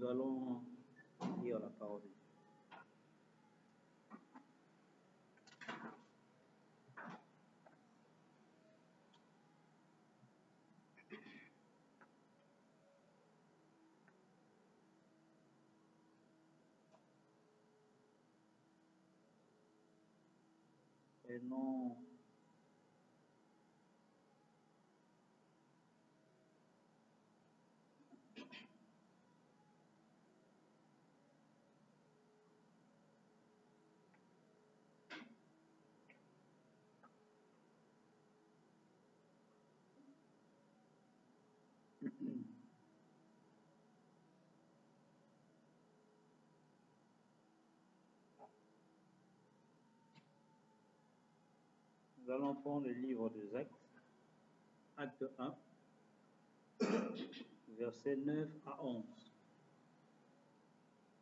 allons lire la parole de Dieu. Et non. Nous allons prendre le livre des Actes, acte 1, versets 9 à 11.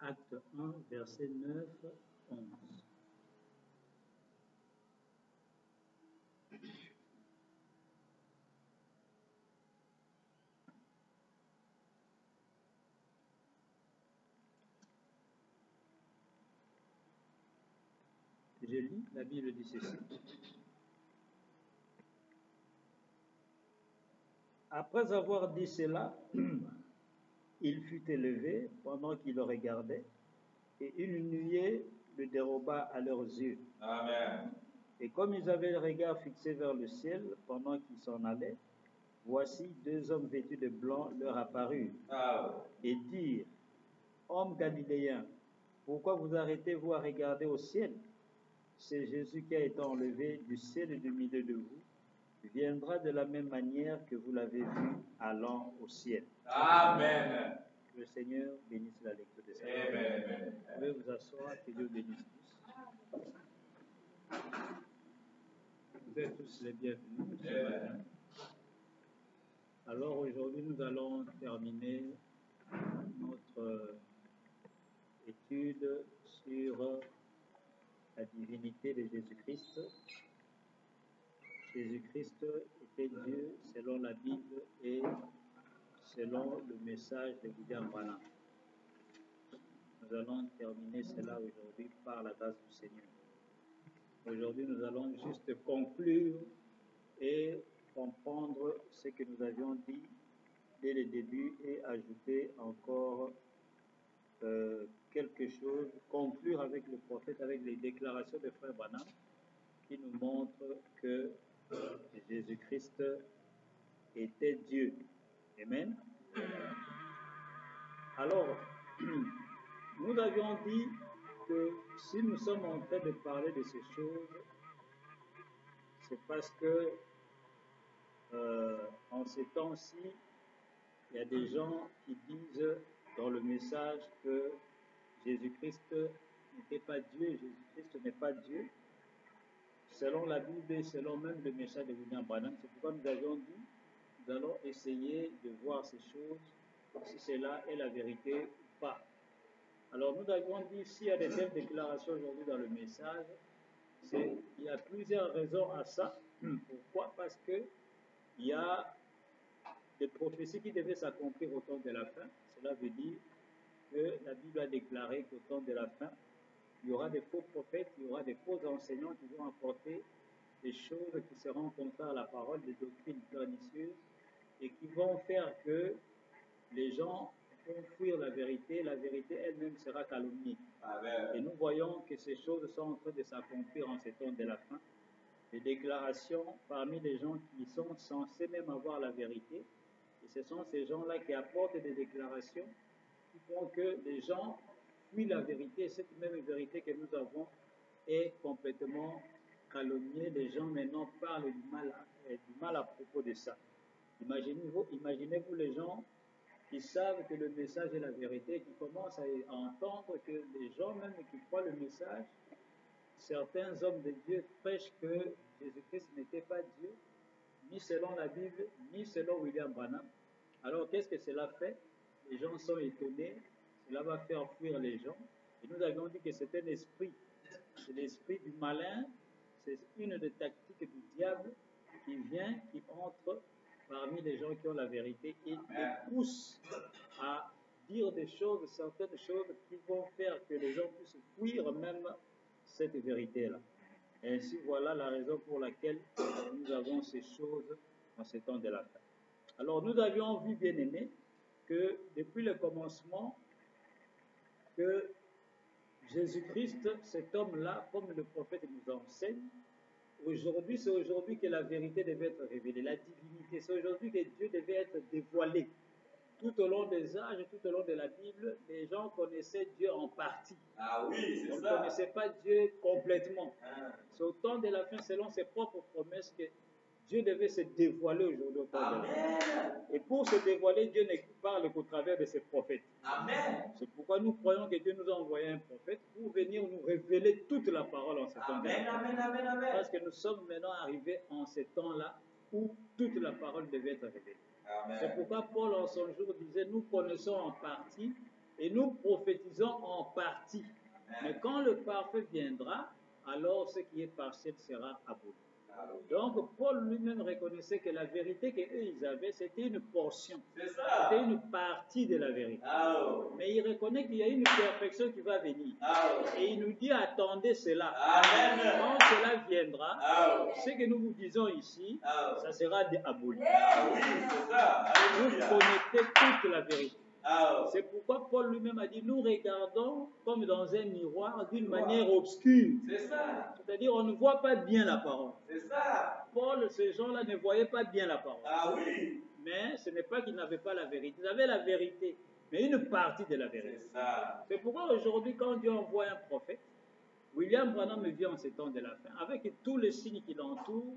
Acte 1, versets 9 à 11. Je lis, la Bible dit ceci. Après avoir dit cela, il fut élevé pendant qu'il le regardait, et une nuée le déroba à leurs yeux. Amen. Et comme ils avaient le regard fixé vers le ciel pendant qu'ils s'en allaient, voici deux hommes vêtus de blanc leur apparurent et dirent, hommes galiléens, pourquoi vous arrêtez-vous à regarder au ciel? C'est Jésus qui a été enlevé du ciel et du milieu de vous, viendra de la même manière que vous l'avez vu allant au ciel. Amen. Le Seigneur bénisse la lecture de cette parole. Amen. Vous pouvez vous asseoir, que Dieu bénisse tous. Vous êtes tous les bienvenus ce matin. Alors aujourd'hui, nous allons terminer notre étude sur la divinité de Jésus-Christ. Jésus-Christ était Dieu selon la Bible et selon le message de William Branham. Nous allons terminer cela aujourd'hui par la grâce du Seigneur. Aujourd'hui, nous allons juste conclure et comprendre ce que nous avions dit dès le début et ajouter encore quelque chose, conclure avec le prophète, avec les déclarations de Frère Branham qui nous montrent que Jésus-Christ était Dieu. Amen. Alors, nous avions dit que si nous sommes en train de parler de ces choses, c'est parce que en ces temps-ci, il y a des gens qui disent dans le message que Jésus-Christ n'était pas Dieu, Jésus-Christ n'est pas Dieu. Selon la Bible et selon même le message de William Branham, c'est pourquoi nous avions dit, nous allons essayer de voir ces choses, si cela est la vérité ou pas. Alors nous avions dit, s'il y a des telles déclarations aujourd'hui dans le message, il y a plusieurs raisons à ça. Pourquoi? Parce que il y a des prophéties qui devaient s'accomplir au temps de la fin. Cela veut dire que la Bible a déclaré qu'au temps de la fin, il y aura des faux prophètes, il y aura des faux enseignants qui vont apporter des choses qui seront contraires à la parole, des doctrines pernicieuses, et qui vont faire que les gens vont fuir la vérité elle-même sera calomniée. Amen. Et nous voyons que ces choses sont en train de s'accomplir en ces temps de la fin. Des déclarations parmi les gens qui sont censés même avoir la vérité, et ce sont ces gens-là qui apportent des déclarations qui font que les gens fuient la vérité, et cette même vérité que nous avons est complètement calomniée. Les gens maintenant parlent du mal à propos de ça. Imaginez-vous les gens qui savent que le message est la vérité, qui commencent à entendre que les gens même qui croient le message, certains hommes de Dieu prêchent que Jésus-Christ n'était pas Dieu, ni selon la Bible, ni selon William Branham. Alors qu'est-ce que cela fait? Les gens sont étonnés, cela va faire fuir les gens. Et nous avions dit que c'est un esprit, c'est l'esprit du malin, c'est une des tactiques du diable qui vient, qui entre parmi les gens qui ont la vérité et les pousse à dire des choses, certaines choses qui vont faire que les gens puissent fuir même cette vérité-là. Ainsi, voilà la raison pour laquelle nous avons ces choses en ces temps de la fin. Alors, nous avions vu, bien aimés, que depuis le commencement, que Jésus-Christ, cet homme-là, comme le prophète nous enseigne, aujourd'hui, c'est aujourd'hui que la vérité devait être révélée, la divinité, c'est aujourd'hui que Dieu devait être dévoilé. Tout au long des âges, tout au long de la Bible, les gens connaissaient Dieu en partie. Ah oui, c'est On ça. ne connaissait pas Dieu complètement. C'est au temps de la fin, selon ses propres promesses, que Dieu devait se dévoiler aujourd'hui au temps de la fin. Et pour se dévoiler, Dieu ne parle qu'au travers de ses prophètes. Amen. C'est pourquoi nous croyons que Dieu nous a envoyé un prophète pour venir nous révéler toute la parole en ce temps de la fin. Amen, amen, amen. Parce que nous sommes maintenant arrivés en ce temps-là où toute la parole devait être révélée. Amen. C'est pourquoi Paul en son jour disait, nous connaissons en partie et nous prophétisons en partie. Mais quand le parfait viendra, alors ce qui est partiel sera aboli. Donc Paul lui-même reconnaissait que la vérité qu'eux ils avaient, c'était une portion. C'est ça. C'était une partie de la vérité. Mais il reconnaît qu'il y a une perfection qui va venir. Et il nous dit, attendez cela. Amen. Quand cela viendra, ce que nous vous disons ici, ça sera aboli. Ah oui, c'est ça. Vous Alléluia. connaissez toute la vérité. C'est pourquoi Paul lui-même a dit, nous regardons comme dans un miroir d'une manière obscure. C'est ça. C'est-à-dire, on ne voit pas bien la parole. C'est ça. Paul, ces gens-là ne voyaient pas bien la parole. Ah oui. Mais ce n'est pas qu'ils n'avaient pas la vérité. Ils avaient la vérité, mais une partie de la vérité. C'est ça. C'est pourquoi aujourd'hui, quand Dieu envoie un prophète, William Branham vient en ces temps de la fin, avec tous les signes qui l'entourent,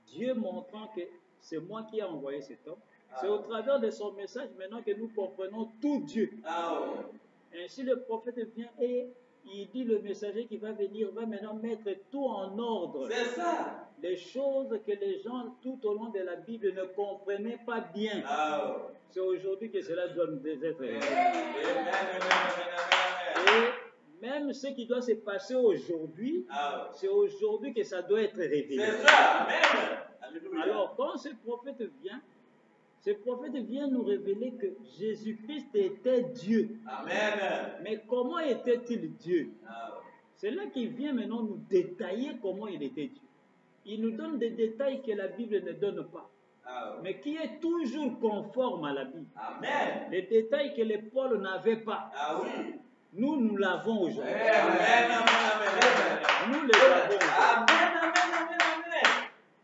Dieu montrant que c'est moi qui ai envoyé cet homme. C'est au travers de son message maintenant que nous comprenons tout Dieu. Ainsi le prophète vient et il dit le messager qui va venir va maintenant mettre tout en ordre. C'est ça. Les choses que les gens tout au long de la Bible ne comprenaient pas bien. C'est aujourd'hui que cela doit nous être révélé. Et même ce qui doit se passer aujourd'hui, c'est aujourd'hui que ça doit être révélé. C'est ça. Amen. Alléluia. Alors quand ce prophète vient nous révéler que Jésus-Christ était Dieu. Amen. Mais comment était-il Dieu? C'est là qu'il vient maintenant nous détailler comment il était Dieu. Il nous donne des détails que la Bible ne donne pas, mais qui est toujours conforme à la Bible. Amen. Les détails que les Paul n'avaient pas, nous l'avons aujourd'hui. Nous les avons aujourd'hui.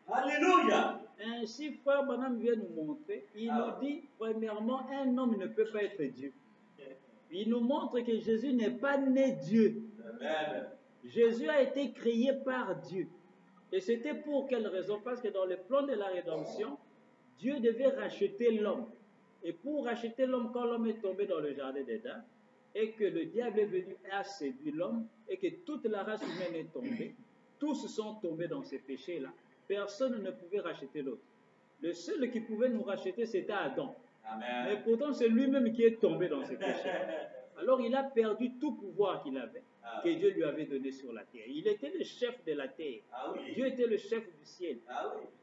Alléluia. Ainsi, Frère Branham vient nous montrer, il nous dit, premièrement, un homme ne peut pas être Dieu. Il nous montre que Jésus n'est pas né Dieu. Amen. Jésus a été créé par Dieu. Et c'était pour quelle raison? Parce que dans le plan de la rédemption, Dieu devait racheter l'homme. Et pour racheter l'homme, quand l'homme est tombé dans le jardin d'Éden, et que le diable est venu et a séduit l'homme, et que toute la race humaine est tombée, tous sont tombés dans ces péchés-là. Personne ne pouvait racheter l'autre. Le seul qui pouvait nous racheter, c'était Adam. Amen. Mais pourtant, c'est lui-même qui est tombé dans ces péchés. Alors, il a perdu tout pouvoir qu'il avait, que Dieu lui avait donné sur la terre. Il était le chef de la terre. Dieu était le chef du ciel.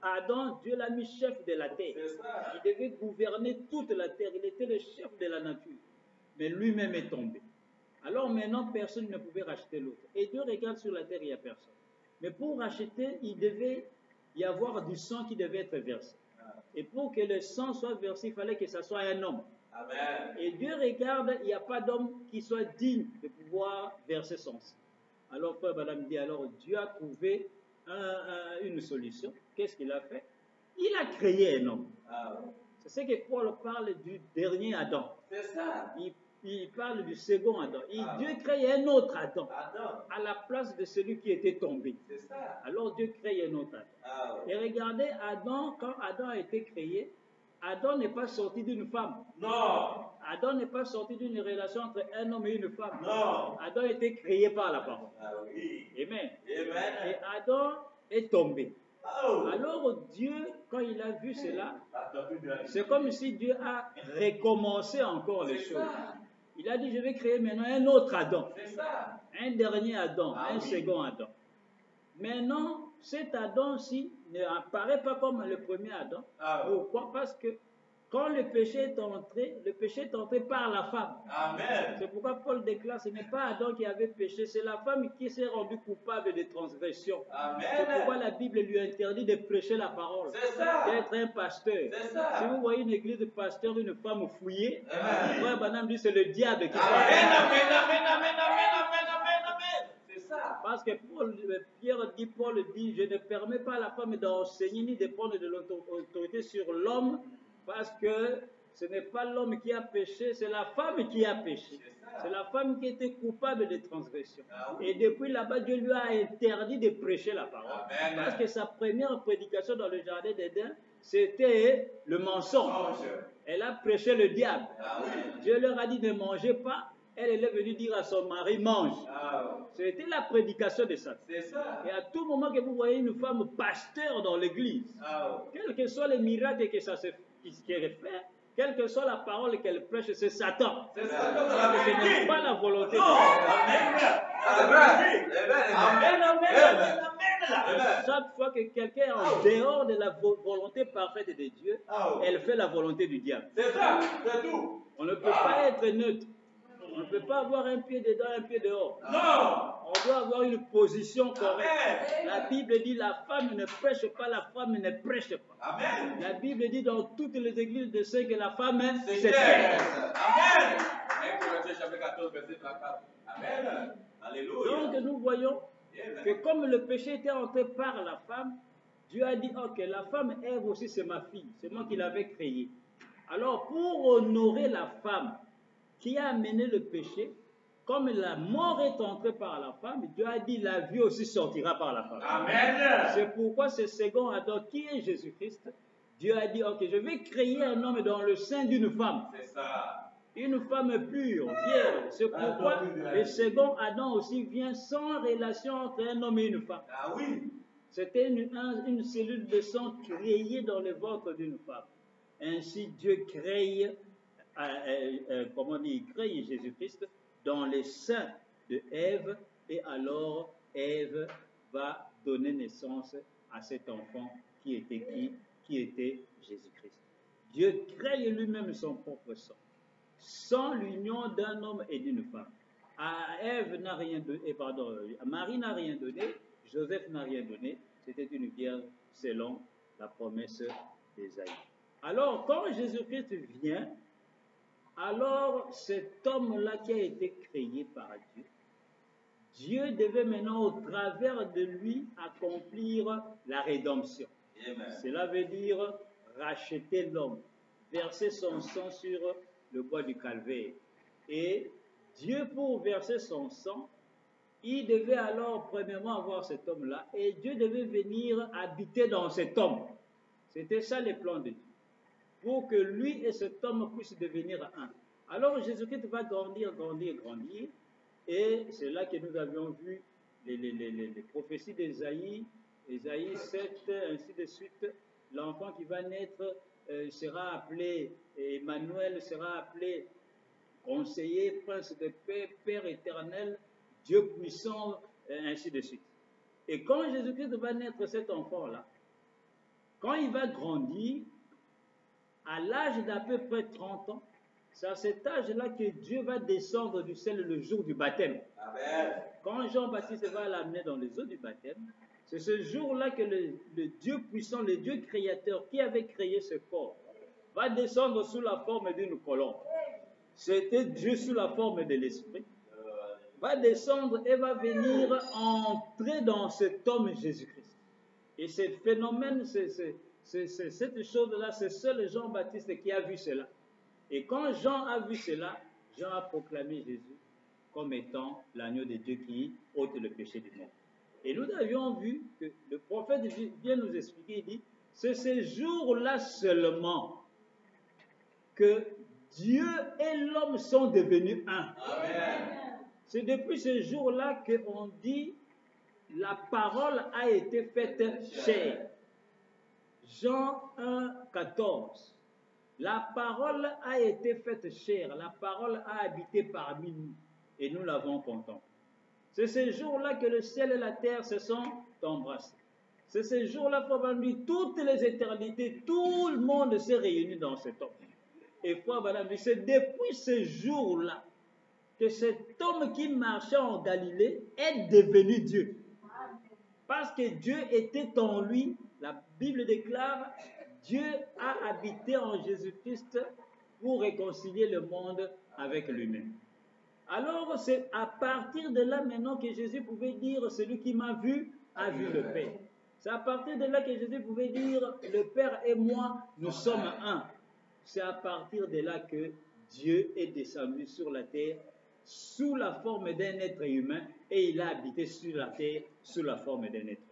Adam, Dieu l'a mis chef de la terre. Il devait gouverner toute la terre. Il était le chef de la nature. Mais lui-même est tombé. Alors maintenant, personne ne pouvait racheter l'autre. Et Dieu regarde sur la terre, il n'y a personne. Mais pour racheter, il devait y avoir du sang qui devait être versé. Et pour que le sang soit versé, il fallait que ce soit un homme. Amen. Et Dieu regarde, il n'y a pas d'homme qui soit digne de pouvoir verser son sang. Alors Frère Branham dit, alors Dieu a trouvé une solution. Qu'est-ce qu'il a fait? Il a créé un homme. C'est ce que Paul parle du dernier Adam. C'est ça. Il parle du second Adam. Dieu crée un autre Adam à la place de celui qui était tombé. C'est ça. Alors Dieu crée un autre Adam. Et regardez, Adam, quand Adam a été créé, Adam n'est pas sorti d'une femme. Non. Adam n'est pas sorti d'une relation entre un homme et une femme. Non. Adam a été créé par la parole. Amen. Et Adam est tombé. Alors Dieu, quand il a vu cela, c'est comme si Dieu a recommencé encore les choses. Il a dit, je vais créer maintenant un autre Adam. C'est ça. Un dernier Adam, un second Adam. Maintenant, cet Adam-ci ne apparaît pas comme le premier Adam. Pourquoi? Parce que Quand le péché est entré par la femme. Amen. C'est pourquoi Paul déclare, ce n'est pas Adam qui avait péché, c'est la femme qui s'est rendue coupable de transgression. C'est pourquoi Amen. la Bible lui interdit de prêcher la parole, C'est ça. d'être un pasteur. C'est ça. Si vous voyez une église de pasteurs d'une femme fouillée, Amen. Frère Branham dit c'est le diable qui Amen, parle. amen, amen, amen, amen, amen, amen, amen. C'est ça. Parce que Paul dit, je ne permets pas à la femme d'enseigner ni de prendre de l'autorité sur l'homme, parce que ce n'est pas l'homme qui a péché, c'est la femme qui a péché. C'est la femme qui était coupable de transgression. Ah oui. Et depuis là-bas, Dieu lui a interdit de prêcher la parole. Amen. Parce que sa première prédication dans le jardin d'Éden, c'était le mensonge. Elle a prêché le diable. Ah oui. Dieu leur a dit ne mangez pas. Elle est venue dire à son mari, mange. Ah, C'était la prédication de Satan. c'est ça. Et à tout moment que vous voyez une femme pasteur dans l'église, Ah, quels que soient les miracles qu'elle fait, quelle que soit la parole qu'elle prêche, c'est Satan. c'est ça. Parce que ce n'est pas la volonté de Non. Dieu. Amen. Amen, amen, amen, amen. Chaque fois que quelqu'un est en dehors de la volonté parfaite de Dieu, Ah. elle fait la volonté du diable. C'est ça, c'est tout. On ne peut pas être neutre. On ne peut pas avoir un pied dedans, un pied dehors. Non. On doit avoir une position correcte. Amen. La Bible dit la femme ne prêche pas, la femme ne prêche pas. Amen. La Bible dit dans toutes les églises de saints que la femme C'est c'est clair. Amen. 1 Corinthiens chapitre 14, verset 34. Amen. Alléluia. Donc nous voyons que comme le péché était entré par la femme, Dieu a dit, ok, la femme Ève aussi c'est ma fille, c'est moi qui l'avais créée. Alors pour honorer la femme qui a amené le péché, comme la mort est entrée par la femme, Dieu a dit la vie aussi sortira par la femme. Amen. C'est pourquoi ce second Adam qui est Jésus-Christ, Dieu a dit, ok, je vais créer un homme dans le sein d'une femme. C'est ça. Une femme pure, vierge. C'est pourquoi le second Adam aussi vient sans relation entre un homme et une femme. Ah oui. C'était une cellule de sang créée dans le ventre d'une femme. Ainsi, Dieu crée, il crée Jésus-Christ dans les seins de Ève, et alors Ève va donner naissance à cet enfant qui était qui était Jésus-Christ. Dieu crée lui-même son propre sang, sans l'union d'un homme et d'une femme. À Marie n'a rien donné, Joseph n'a rien donné, c'était une vierge selon la promesse d'Ésaïe. Alors, quand Jésus-Christ vient, alors cet homme-là qui a été créé par Dieu, Dieu devait maintenant, au travers de lui, accomplir la rédemption. Amen. Cela veut dire racheter l'homme, verser son sang sur le bois du calvaire. Et Dieu, pour verser son sang, il devait alors premièrement avoir cet homme-là, et Dieu devait venir habiter dans cet homme. C'était ça le plan de Dieu, pour que lui et cet homme puissent devenir un. Alors Jésus-Christ va grandir, et c'est là que nous avions vu les prophéties d'Ésaïe, Ésaïe 7, ainsi de suite. L'enfant qui va naître sera appelé, Emmanuel sera appelé conseiller, prince de paix, Père éternel, Dieu puissant, ainsi de suite. Et quand Jésus-Christ va naître, cet enfant-là, quand il va grandir, à l'âge d'à peu près 30 ans, c'est à cet âge-là que Dieu va descendre du ciel le jour du baptême. Amen. Quand Jean-Baptiste va l'amener dans les eaux du baptême, c'est ce jour-là que le Dieu puissant, le Dieu créateur qui avait créé ce corps, va descendre sous la forme d'une colombe. C'était Dieu sous la forme de l'Esprit. Va descendre et va venir entrer dans cet homme Jésus-Christ. Et ce phénomène, cette chose-là, c'est seul Jean-Baptiste qui a vu cela. Et quand Jean a vu cela, Jean a proclamé Jésus comme étant l'agneau de Dieu qui ôte le péché du monde. Et nous avions vu que le prophète vient nous expliquer, il dit, c'est ce jour-là seulement que Dieu et l'homme sont devenus un. Amen. C'est depuis ce jour-là qu'on dit, la parole a été faite chair. Jean 1, 14. La parole a été faite chair, la parole a habité parmi nous, et nous l'avons contemplée. C'est ce jour-là que le ciel et la terre se sont embrassés. C'est ce jour-là, Frère Branham dit, toutes les éternités, tout le monde s'est réuni dans cet homme. Et Frère Branham dit, c'est depuis ce jour-là que cet homme qui marchait en Galilée est devenu Dieu. Parce que Dieu était en lui. La Bible déclare, Dieu a habité en Jésus-Christ pour réconcilier le monde avec lui-même. Alors, c'est à partir de là maintenant que Jésus pouvait dire, celui qui m'a vu a vu le Père. C'est à partir de là que Jésus pouvait dire, le Père et moi, nous sommes un. C'est à partir de là que Dieu est descendu sur la terre sous la forme d'un être humain et il a habité sur la terre sous la forme d'un être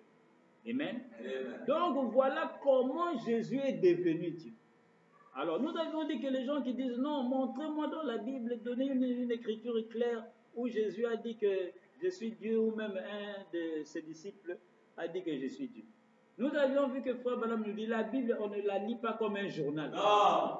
humain. Amen. Amen. Donc voilà comment Jésus est devenu Dieu. Alors nous avons dit que les gens qui disent non, montrez-moi dans la Bible, donnez une écriture claire où Jésus a dit que je suis Dieu, ou même un de ses disciples a dit que je suis Dieu. Nous avions vu que Frère Branham nous dit la Bible, on ne la lit pas comme un journal. Non.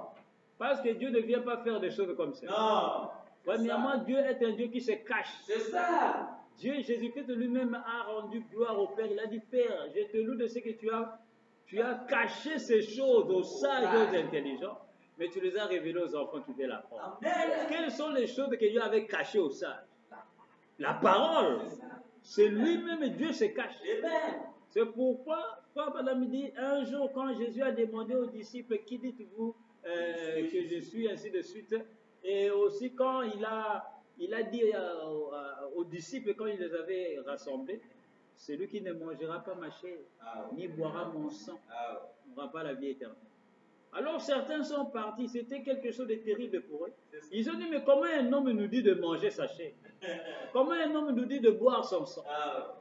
Parce que Dieu ne vient pas faire des choses comme ça. Non. Premièrement, Dieu est un Dieu qui se cache. C'est ça. Dieu, Jésus-Christ lui-même a rendu gloire au Père. Il a dit, Père, je te loue de ce que tu as caché ces choses aux sages et aux intelligents, mais tu les as révélées aux enfants qui veulent l'apprendre. Quelles sont les choses que Dieu avait cachées aux sages? La parole. C'est lui-même, Dieu se cache. C'est pourquoi, Frère Branham dit, un jour quand Jésus a demandé aux disciples, qui dites-vous que je suis, ainsi de suite, et aussi quand il a dit aux disciples, quand il les avait rassemblés, celui qui ne mangera pas ma chair, ni boira mon sang, n'aura pas la vie éternelle. Alors certains sont partis, c'était quelque chose de terrible pour eux. Ils ont dit, mais comment un homme nous dit de manger sa chair? Comment un homme nous dit de boire son sang?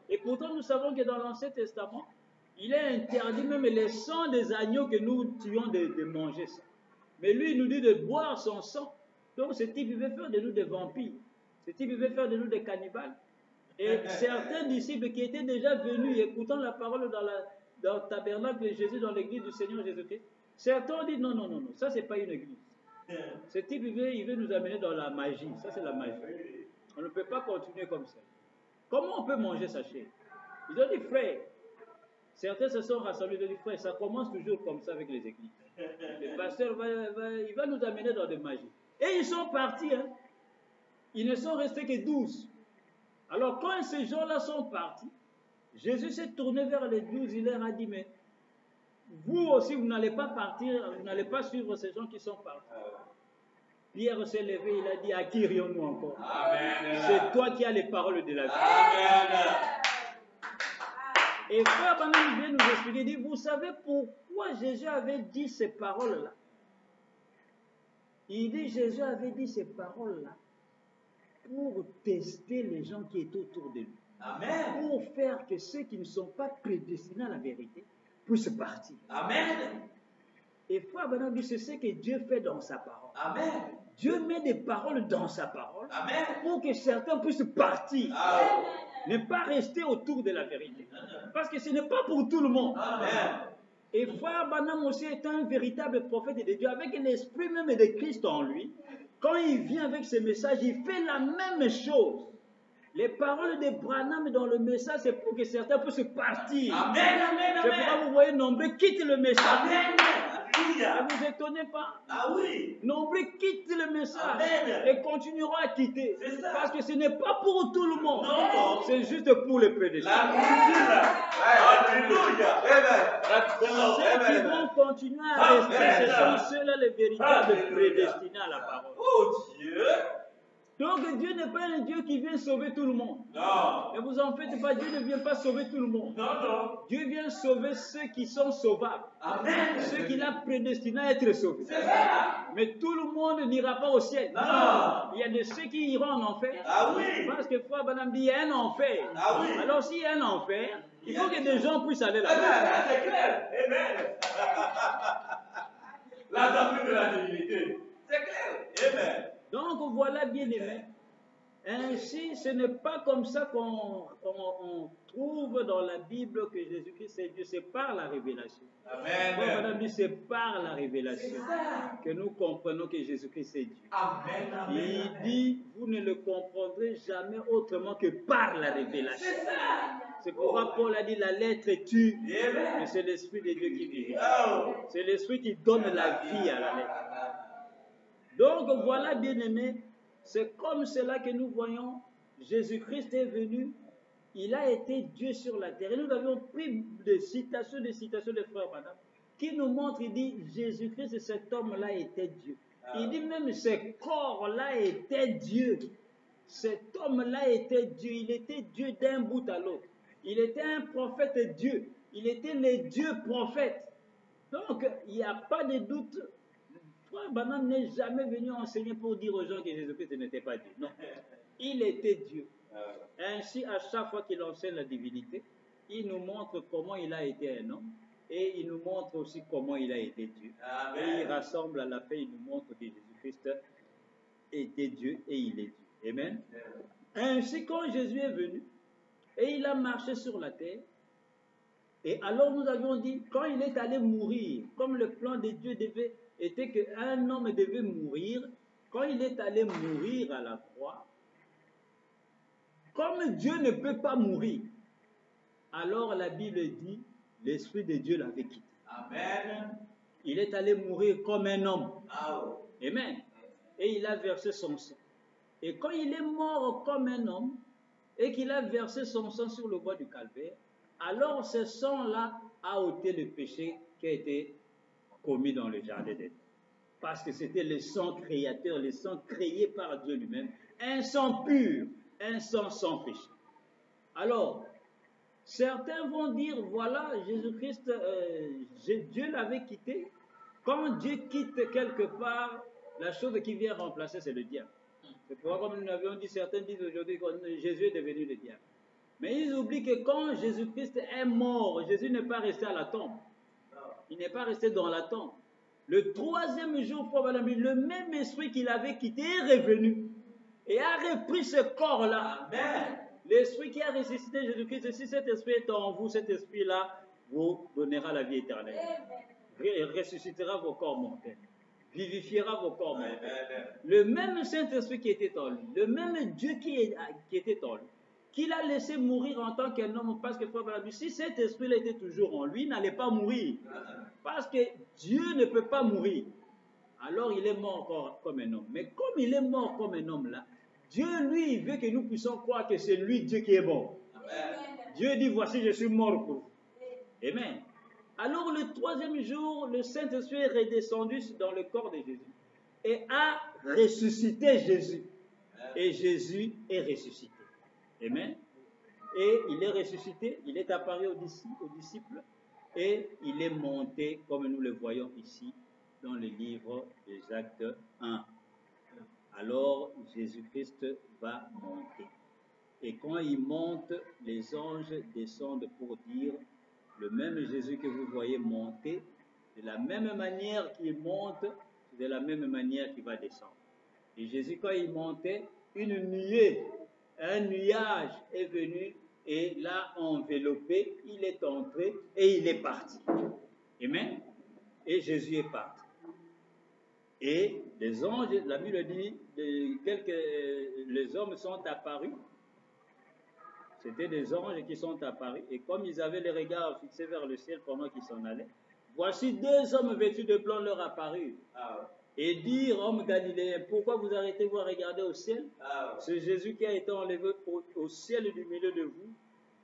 Et pourtant nous savons que dans l'Ancien Testament, il est interdit même les sangs des agneaux que nous tuons de manger ça. Mais lui, il nous dit de boire son sang. Donc ce type, il veut faire de nous des vampires. Ce type, il veut faire de nous des cannibales. Et certains disciples qui étaient déjà venus écoutant la parole dans le tabernacle de Jésus, dans l'église du Seigneur Jésus-Christ, certains ont dit non, ça c'est pas une église. Ce type, il veut nous amener dans la magie. Ça c'est la magie. On ne peut pas continuer comme ça. Comment on peut manger sa chair? Ils ont dit, frère, certains se sont rassemblés, ils ont dit, frère, ça commence toujours comme ça avec les églises. Le pasteur il va nous amener dans des magies. Et ils sont partis. Hein. Ils ne sont restés que 12. Alors quand ces gens-là sont partis, Jésus s'est tourné vers les 12, il leur a dit, mais vous aussi, vous n'allez pas partir, vous n'allez pas suivre ces gens qui sont partis. Pierre s'est levé, il a dit, à qui irions-nous encore? C'est toi qui as les paroles de la vie. Amen. Et Frère Branham vient nous expliquer, il dit, vous savez pourquoi Jésus avait dit ces paroles-là? Il dit, Jésus avait dit ces paroles-là pour tester les gens qui étaient autour de lui. Amen. Pour faire que ceux qui ne sont pas prédestinés à la vérité puissent partir. Amen. Et Frère Branham dit, c'est ce que Dieu fait dans sa parole. Amen. Dieu met des paroles dans sa parole. Amen. Pour que certains puissent partir. Amen. Ne pas rester autour de la vérité. Parce que ce n'est pas pour tout le monde. Amen. Et Frère Branham aussi est un véritable prophète de Dieu, avec l'esprit même de Christ en lui. Quand il vient avec ce message, il fait la même chose. Les paroles de Branham dans le message, c'est pour que certains puissent partir. Amen, amen, amen. C'est pourquoi vous voyez, nombreux quittent le message. Amen. Ne vous étonnez pas. Ah oui. Nombreux quittent le message. Amen. Et continueront à quitter. Parce que ce n'est pas pour tout le monde. Non. C'est juste pour les prédestinés. Alléluia. Ceux qui vont continuer à rester, ce sont ceux-là les véritables prédestinés à la parole. Oh Dieu. Donc Dieu n'est pas un Dieu qui vient sauver tout le monde. Non. Ne vous en faites pas, Dieu ne vient pas sauver tout le monde. Non. Dieu vient sauver ceux qui sont sauvables. Amen. Ceux qu'il a prédestinés à être sauvés. C'est ça. Mais tout le monde n'ira pas au ciel. Non. Il y a de ceux qui iront en enfer. Ah oui. Parce que Frère Branham dit, il y a un enfer. Ah oui. Alors s'il y a un enfer, il faut que des gens puissent aller là-bas. C'est clair. Amen. La doctrine de la divinité. C'est clair. Amen. Donc voilà, bien aimé, Ainsi, ce n'est pas comme ça qu'on trouve dans la Bible que Jésus-Christ est Dieu, c'est par la révélation. Amen. Bon, madame dit, c'est par la révélation que nous comprenons que Jésus-Christ est Dieu. Amen. Amen. Il dit, vous ne le comprendrez jamais autrement que par la révélation. C'est pourquoi Paul a dit, la lettre tue, mais c'est l'Esprit de Dieu qui vit. C'est l'Esprit qui donne la vie à la lettre. Donc voilà, bien-aimés, c'est comme cela que nous voyons, Jésus-Christ est venu, il a été Dieu sur la terre. Et nous avions pris des citations de frères, madame, qui nous montrent, il dit, Jésus-Christ, cet homme-là était Dieu. Il dit même, ce corps-là était Dieu. Cet homme-là était Dieu. Il était Dieu d'un bout à l'autre. Il était un prophète Dieu. Il était le Dieu prophète. Donc, il n'y a pas de doute. Frère Branham n'est jamais venu enseigner pour dire aux gens que Jésus-Christ n'était pas Dieu. Non. Il était Dieu. Ainsi, à chaque fois qu'il enseigne la divinité, il nous montre comment il a été un homme et il nous montre aussi comment il a été Dieu. Et il rassemble à la fin, il nous montre que Jésus-Christ était Dieu et il est Dieu. Amen. Ainsi, quand Jésus est venu et il a marché sur la terre, et alors nous avions dit, quand il est allé mourir, comme le plan de Dieu était qu'un homme devait mourir, quand il est allé mourir à la croix, comme Dieu ne peut pas mourir, alors la Bible dit, l'Esprit de Dieu l'avait quitté. Amen. Il est allé mourir comme un homme. Oh. Amen. Et il a versé son sang. Et quand il est mort comme un homme, et qu'il a versé son sang sur le bois du calvaire, alors ce sang-là a ôté le péché qui a été commis dans le jardin d'Éden. Parce que c'était le sang créateur, le sang créé par Dieu lui-même, un sang pur, un sang sans péché. Alors, certains vont dire, voilà, Jésus-Christ, Dieu l'avait quitté. Quand Dieu quitte quelque part, la chose qui vient remplacer, c'est le diable. C'est pourquoi, comme nous l'avions dit, certains disent aujourd'hui que Jésus est devenu le diable. Mais ils oublient que quand Jésus-Christ est mort, Jésus n'est pas resté à la tombe. Il n'est pas resté dans la tombe. Le troisième jour, le même esprit qu'il avait quitté est revenu et a repris ce corps-là. L'esprit qui a ressuscité Jésus-Christ, si cet esprit est en vous, cet esprit-là vous donnera la vie éternelle. Ressuscitera vos corps mortels. Vivifiera vos corps mortels. Le même Saint-Esprit qui était en lui, le même Dieu qui était en lui, qu'il a laissé mourir en tant qu'un homme, parce que si cet esprit-là était toujours en lui, il n'allait pas mourir. Parce que Dieu ne peut pas mourir. Alors il est mort encore comme un homme. Mais comme il est mort comme un homme là, Dieu, lui, il veut que nous puissions croire que c'est lui, Dieu, qui est mort. Dieu dit, voici, je suis mort pour vous. Amen. Alors le troisième jour, le Saint-Esprit est redescendu dans le corps de Jésus et a ressuscité Jésus. Et Jésus est ressuscité. Amen. Et il est ressuscité, il est apparu aux disciples et il est monté, comme nous le voyons ici, dans le livre des Actes 1. Alors Jésus-Christ va monter. Et quand il monte, les anges descendent pour dire, le même Jésus que vous voyez monter, de la même manière qu'il monte, de la même manière qu'il va descendre. Et Jésus, quand il montait, une nuée, un nuage est venu et l'a enveloppé, il est entré et il est parti. Amen. Et Jésus est parti. Et les anges, la Bible dit, les hommes sont apparus. C'était des anges qui sont apparus. Et comme ils avaient les regards fixés vers le ciel pendant qu'ils s'en allaient, voici deux hommes vêtus de blanc leur apparurent. Et dire, homme galiléen, pourquoi vous arrêtez-vous à regarder au ciel? Ce Jésus qui a été enlevé au ciel du milieu de vous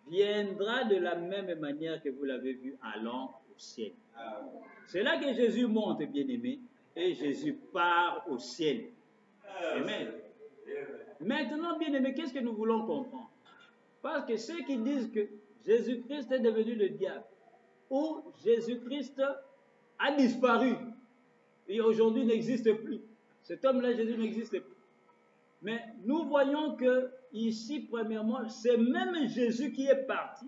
viendra de la même manière que vous l'avez vu allant au ciel. C'est là que Jésus monte, bien-aimé, et Jésus part au ciel. Amen. Maintenant, bien-aimé, qu'est-ce que nous voulons comprendre? Parce que ceux qui disent que Jésus-Christ est devenu le diable, ou Jésus-Christ a disparu, et aujourd'hui n'existe plus. Cet homme-là, Jésus, n'existe plus. Mais nous voyons que ici, premièrement, ce même Jésus qui est parti,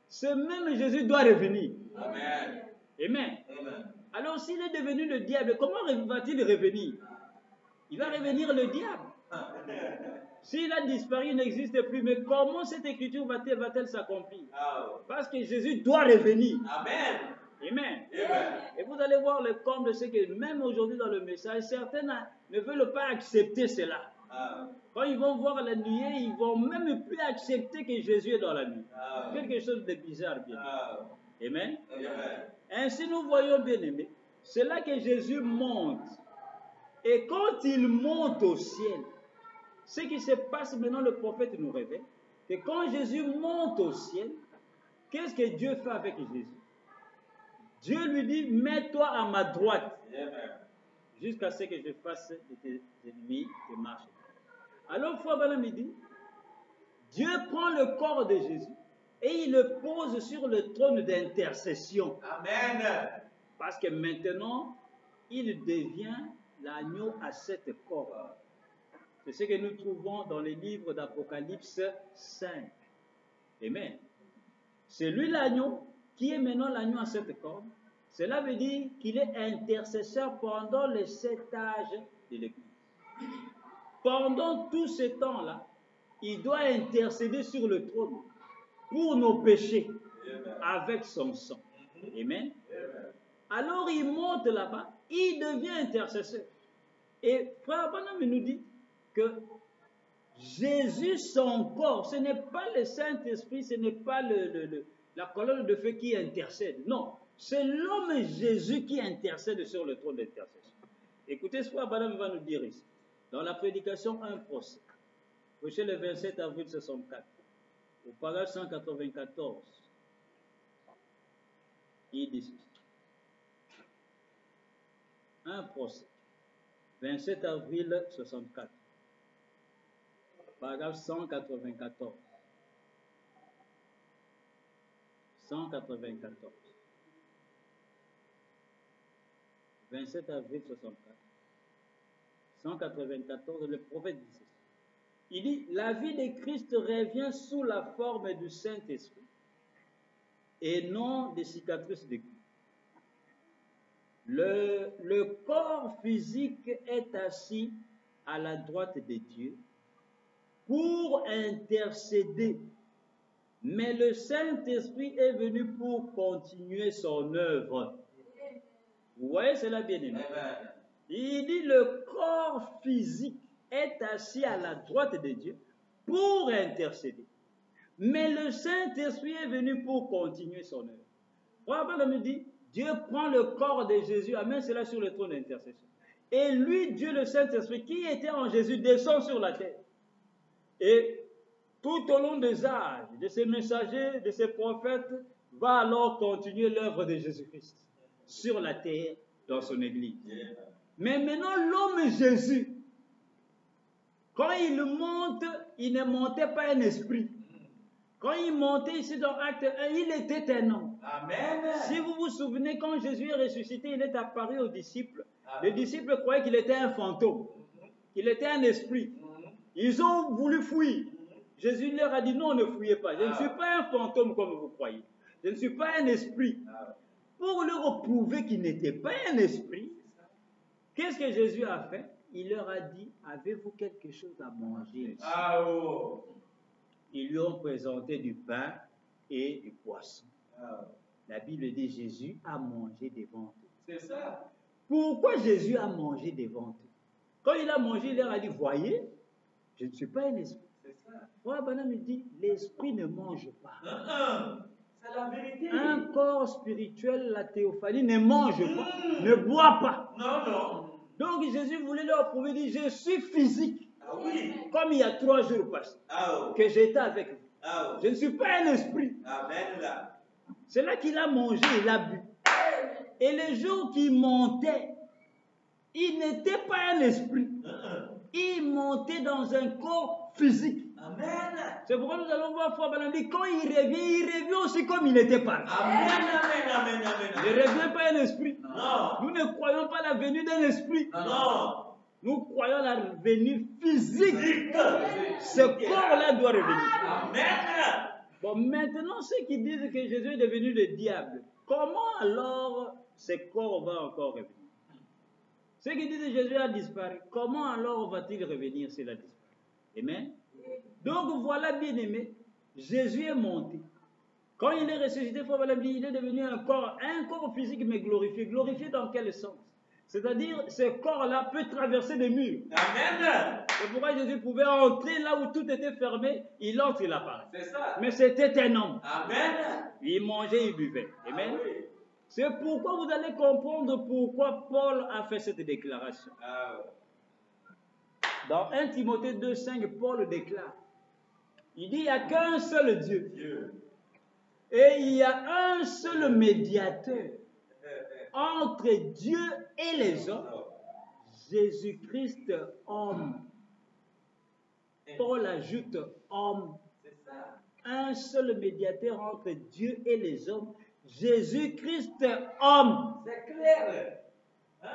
ce même Jésus doit revenir. Amen. Amen. Alors s'il est devenu le diable, comment va-t-il revenir? Il va revenir le diable. S'il a disparu, il n'existe plus. Mais comment cette écriture va-t-elle s'accomplir? Parce que Jésus doit revenir. Amen. Amen. Amen. Et vous allez voir le comble de ce que même aujourd'hui dans le message, certains ne veulent pas accepter cela. Quand ils vont voir la nuée, ils vont même plus accepter que Jésus est dans la nuit. Quelque chose de bizarre, bien. Amen. Amen. Ainsi, nous voyons, bien aimé, c'est là que Jésus monte. Et quand il monte au ciel, ce qui se passe maintenant, le prophète nous révèle que quand Jésus monte au ciel, qu'est-ce que Dieu fait avec Jésus? Dieu lui dit, mets-toi à ma droite, jusqu'à ce que je fasse de tes ennemis tes marches. Alors, Frère Branham dit, Dieu prend le corps de Jésus et il le pose sur le trône d'intercession. Amen. Parce que maintenant, il devient l'agneau à 7 corps. C'est ce que nous trouvons dans les livres d'Apocalypse 5. Amen. C'est lui l'agneau qui est maintenant l'agneau à 7 corps. Cela veut dire qu'il est intercesseur pendant les 7 âges de l'Église. Pendant tout ce temps-là, il doit intercéder sur le trône pour nos péchés avec son sang. Amen. Alors il monte là-bas, il devient intercesseur. Et Frère Branham nous dit que Jésus, son corps, ce n'est pas le Saint-Esprit, ce n'est pas la colonne de feu qui intercède. Non, c'est l'homme Jésus qui intercède sur le trône d'intercession. Écoutez ce que Frère Branham va nous dire ici. Dans la prédication Un procès, prêché le 27 avril 64, au paragraphe 194, il dit ceci. Un procès, 27 avril 64, paragraphe 194. 194. 27 avril 64. 194, le prophète dit ceci. Il dit, la vie de Christ revient sous la forme du Saint-Esprit et non des cicatrices de cul. Le corps physique est assis à la droite de Dieu pour intercéder, mais le Saint-Esprit est venu pour continuer son œuvre. Vous voyez cela, bien aimé? Il dit le corps physique est assis à la droite de Dieu pour intercéder. Mais le Saint-Esprit est venu pour continuer son œuvre. Voilà, me dit, Dieu prend le corps de Jésus, amène cela sur le trône d'intercession. Et lui, Dieu le Saint-Esprit, qui était en Jésus, descend sur la terre. Et tout au long des âges, de ces messagers, de ces prophètes, va alors continuer l'œuvre de Jésus-Christ sur la terre, dans son église. Mais maintenant, l'homme Jésus, quand il monte, il ne montait pas un esprit. Quand il montait ici dans Acte 1, il était un homme. Amen. Si vous vous souvenez, quand Jésus est ressuscité, il est apparu aux disciples. Les disciples croyaient qu'il était un fantôme, qu'il était un esprit. Ils ont voulu fuir. Jésus leur a dit, non, ne fuyez pas. Je ne suis pas un fantôme comme vous croyez. Je ne suis pas un esprit. Pour leur prouver qu'il n'était pas un esprit, qu'est-ce que Jésus a fait? Il leur a dit, avez-vous quelque chose à manger ici? Ils lui ont présenté du pain et du poisson. La Bible dit, Jésus a mangé devant eux. C'est ça. Pourquoi Jésus a mangé devant eux? Quand il a mangé, il leur a dit, voyez, je ne suis pas un esprit. C'est ça. Frère Branham dit, l'esprit ne mange pas. C'est la vérité. Un corps spirituel, la théophanie, ne mange pas, ne boit pas. Non. Donc Jésus voulait leur prouver, il dit, je suis physique. Oui. Comme il y a 3 jours passés, que j'étais avec vous. Je ne suis pas un esprit. Amen. C'est là qu'il a mangé, il a bu. Et les jours qu'il montait, il n'était pas un esprit. Il montait dans un corps physique. Amen. C'est pourquoi nous allons voir Frère Branham dit, quand il revient aussi comme il était parti. Amen. Il ne revient pas un esprit. Non. Nous ne croyons pas la venue d'un esprit. Non. Nous croyons la venue physique. Ce corps-là doit revenir. Amen. Bon, maintenant, ceux qui disent que Jésus est devenu le diable, comment alors ce corps va encore revenir? Ceux qui disent que Jésus a disparu, comment alors va-t-il revenir s'il a disparu? Amen. Donc voilà, bien aimé, Jésus est monté. Quand il est ressuscité, il est devenu un corps physique mais glorifié. Glorifié dans quel sens? C'est-à-dire, ce corps-là peut traverser des murs. Amen. C'est pourquoi Jésus pouvait entrer là où tout était fermé. Il entre, il apparaît. C'est ça. Mais c'était un homme. Amen. Il mangeait, il buvait. Amen. Ah oui. C'est pourquoi vous allez comprendre pourquoi Paul a fait cette déclaration. Ah. Dans 1 Timothée 2,5, Paul déclare. Il dit, il n'y a qu'un seul Dieu. Et il y a un seul médiateur entre Dieu et les hommes, Jésus-Christ, homme. Paul ajoute homme. Un seul médiateur entre Dieu et les hommes, Jésus-Christ, homme. C'est clair. Hein?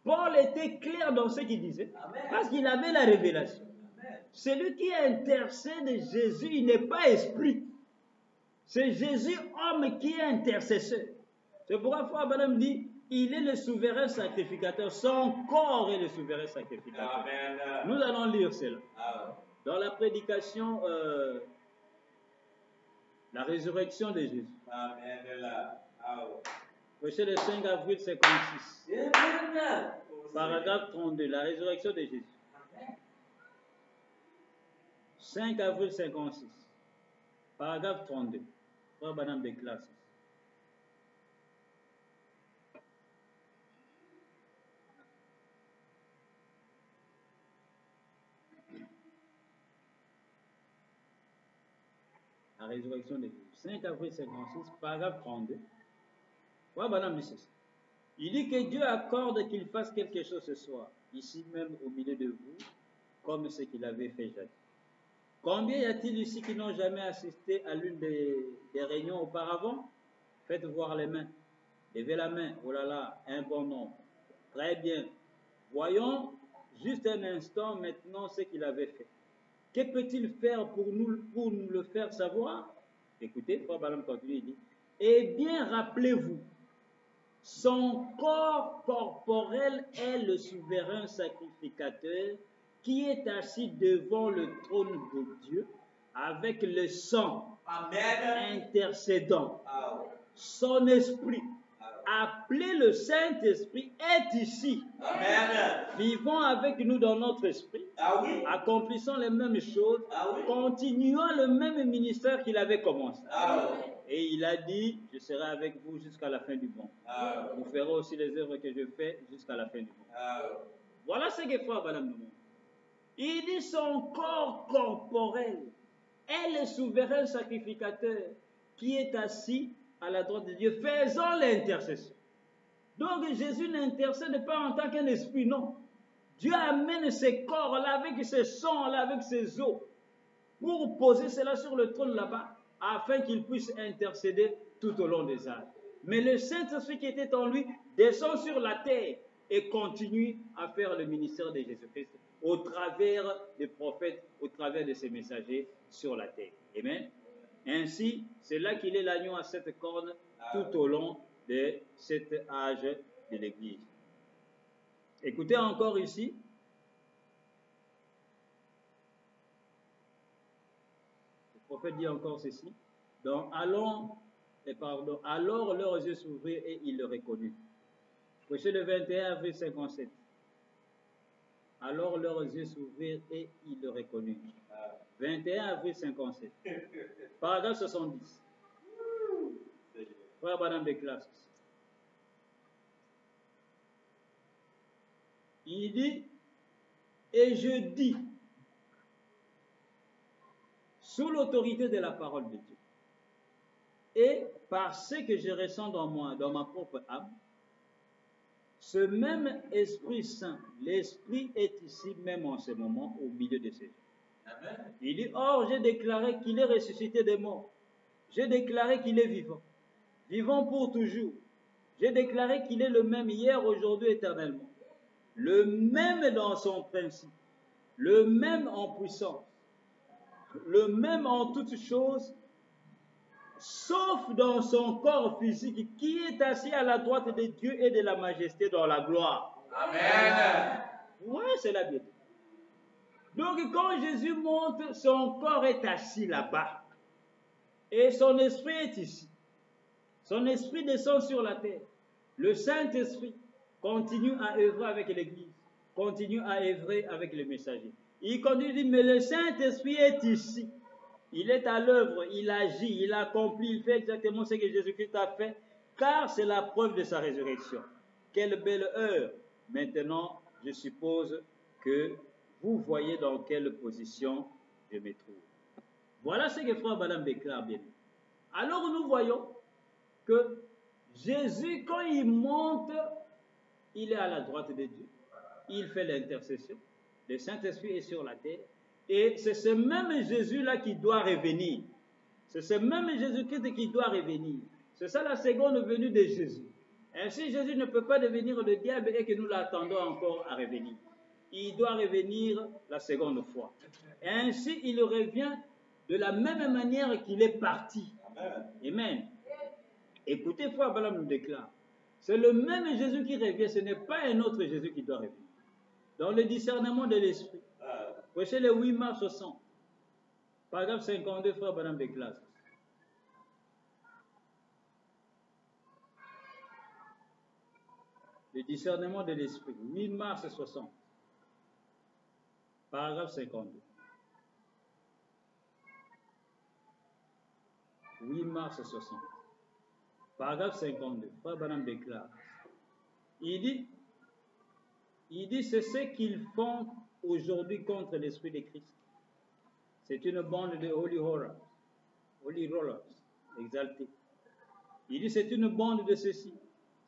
Paul était clair dans ce qu'il disait, Amen. parce qu'il avait la révélation. Amen. Celui qui intercède Jésus, il n'est pas esprit. C'est Jésus, homme, qui est intercesseur. C'est pourquoi Frère Branham dit, il est le souverain sacrificateur. Son corps est le souverain sacrificateur. Amen. Nous allons lire cela. Ah. Dans la prédication, la résurrection de Jésus. Amen. Ah. Prêché le 5 avril 56. Amen. Paragraphe 32, la résurrection de Jésus. 5 avril 56. Paragraphe 32. Frère Branham déclare ceci. La résurrection de Jésus. 5 avril 56, paragraphe 32. Frère Branham dit ceci. Il dit que Dieu accorde qu'il fasse quelque chose ce soir, ici même au milieu de vous, comme ce qu'il avait fait jadis. Combien y a-t-il ici qui n'ont jamais assisté à l'une des réunions auparavant? Faites voir les mains. Levez la main. Oh là là, un bon nombre. Très bien. Voyons juste un instant maintenant ce qu'il avait fait. Que peut-il faire pour nous le faire savoir? Écoutez, Frère Branham continue, il dit, eh bien, rappelez-vous, son corps corporel est le souverain sacrificateur qui est assis devant le trône de Dieu avec le sang. Amen. Intercédant. Ah. Son esprit, appelé le Saint-Esprit, est ici. Amen. Vivant avec nous dans notre esprit, Ah oui. accomplissant les mêmes choses, Ah oui. continuant le même ministère qu'il avait commencé. Ah. Et il a dit, je serai avec vous jusqu'à la fin du monde. Ah. Vous ferez aussi les œuvres que je fais jusqu'à la fin du monde. Ah. Voilà ce que Frère Branham nous montre. Il dit son corps corporel est le souverain sacrificateur qui est assis à la droite de Dieu, faisant l'intercession. Donc Jésus n'intercède pas en tant qu'un esprit, non. Dieu amène ces corps-là avec ces sangs-là, avec ces os, pour poser cela sur le trône là-bas, afin qu'il puisse intercéder tout au long des âges. Mais le Saint-Esprit qui était en lui descend sur la terre et continue à faire le ministère de Jésus-Christ au travers des prophètes, au travers de ses messagers sur la terre. Amen. Ainsi, c'est là qu'il est l'agneau à 7 cornes tout au long de cet âge de l'Église. Écoutez encore ici. Le prophète dit encore ceci. Donc, alors leurs yeux s'ouvrirent et ils le reconnurent. Prêché le 21 avril 57. Alors leurs yeux s'ouvrirent et ils le reconnurent. 21 avril 57. Paragraphe 70. Frère Branham déclare ceci. Il dit, et je dis, sous l'autorité de la parole de Dieu, et par ce que je ressens dans moi, dans ma propre âme, ce même Esprit Saint, l'Esprit est ici même en ce moment au milieu de ces gens. Amen. Il dit, or j'ai déclaré qu'il est ressuscité des morts. J'ai déclaré qu'il est vivant. Vivant pour toujours. J'ai déclaré qu'il est le même hier, aujourd'hui, éternellement. Le même dans son principe. Le même en puissance. Le même en toutes choses. Sauf dans son corps physique qui est assis à la droite de Dieu et de la majesté dans la gloire. Amen. Oui, c'est la Bible. Donc quand Jésus monte, son corps est assis là-bas. Et son esprit est ici. Son esprit descend sur la terre. Le Saint-Esprit continue à œuvrer avec l'Église, continue à œuvrer avec les messagers. Il continue de dire, mais le Saint-Esprit est ici. Il est à l'œuvre, il agit, il accomplit, il fait exactement ce que Jésus-Christ a fait, car c'est la preuve de sa résurrection. Quelle belle heure! Maintenant, je suppose que vous voyez dans quelle position je me trouve. Voilà ce que Frère Madame déclare bien. Alors nous voyons que Jésus, quand il monte, il est à la droite de Dieu. Il fait l'intercession. Le Saint-Esprit est sur la terre. Et c'est ce même Jésus-là qui doit revenir. C'est ce même Jésus-Christ qui doit revenir. C'est ça la seconde venue de Jésus. Ainsi, Jésus ne peut pas devenir le diable et que nous l'attendons encore à revenir. Il doit revenir la seconde fois. Ainsi, il revient de la même manière qu'il est parti. Amen. Écoutez, Frère Balaam nous déclare, c'est le même Jésus qui revient, ce n'est pas un autre Jésus qui doit revenir. Dans le discernement de l'esprit, prêchez le 8 mars 60, paragraphe 52, Frère Balaam déclare. Le discernement de l'esprit, 8 mars 60, paragraphe 52. 8 mars 60. Paragraphe 52. Frère Branham déclare. Il dit c'est ce qu'ils font aujourd'hui contre l'esprit de Christ. C'est une bande de holy rollers, exaltés. Il dit c'est une bande de ceci.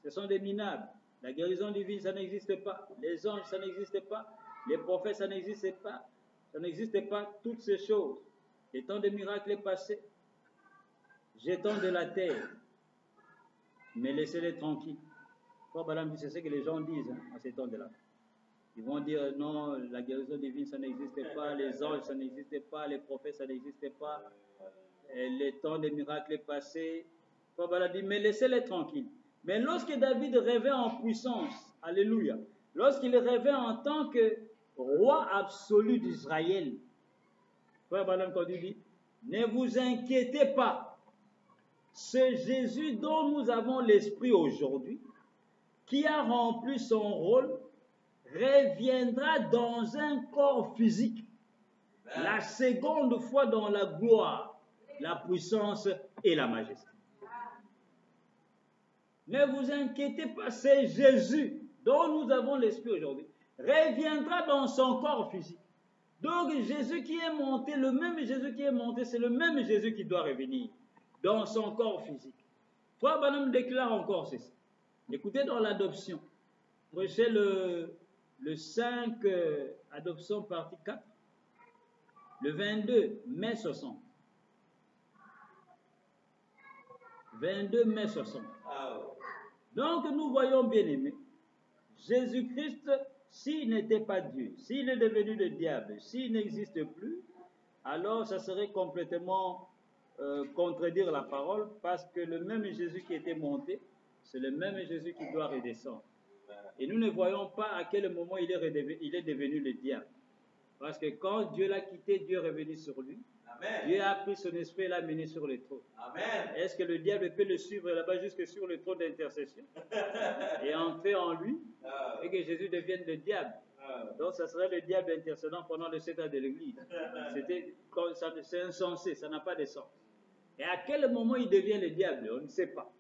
Ce sont des minables. La guérison divine, ça n'existe pas. Les anges, ça n'existe pas. Les prophètes, ça n'existe pas. Ça n'existe pas. Toutes ces choses. Les temps de miracles est passé. Jetons de la terre. Mais laissez-les tranquilles. Frère Balaam dit, c'est ce que les gens disent en ces temps-là. Ils vont dire, non, la guérison divine, ça n'existe pas. Les anges, ça n'existe pas. Les prophètes, ça n'existe pas. Et les temps des miracles est passé. Frère Balaam dit, mais laissez-les tranquilles. Mais lorsque David rêvait en puissance, alléluia, lorsqu'il rêvait en tant que roi absolu d'Israël, Frère Balaam dit, ne vous inquiétez pas, ce Jésus dont nous avons l'esprit aujourd'hui, qui a rempli son rôle, reviendra dans un corps physique, la seconde fois dans la gloire, la puissance et la majesté. Ne vous inquiétez pas, c'est Jésus dont nous avons l'esprit aujourd'hui, reviendra dans son corps physique. Donc Jésus qui est monté, le même Jésus qui est monté, c'est le même Jésus qui doit revenir dans son corps physique. Frère Branham déclare encore ceci. Écoutez dans l'adoption. Prêchez le 5, adoption partie 4, le 22 mai 60. 22 mai 60. Donc nous voyons bien aimé, Jésus-Christ, s'il n'était pas Dieu, s'il est devenu le diable, s'il n'existe plus, alors ça serait complètement contredire la parole, parce que le même Jésus qui était monté, c'est le même Jésus qui doit redescendre. Et nous ne voyons pas à quel moment il est devenu le diable. Parce que quand Dieu l'a quitté, Dieu est revenu sur lui. Amen. Dieu a pris son esprit et l'a mené sur le trône. Est-ce que le diable peut le suivre là-bas jusque sur le trône d'intercession et entrer en lui et que Jésus devienne le diable? Donc ça serait le diable intercédant pendant les 7 ans de l'Église. C'est insensé, ça n'a pas de sens. Et à quel moment il devient le diable? On ne sait pas.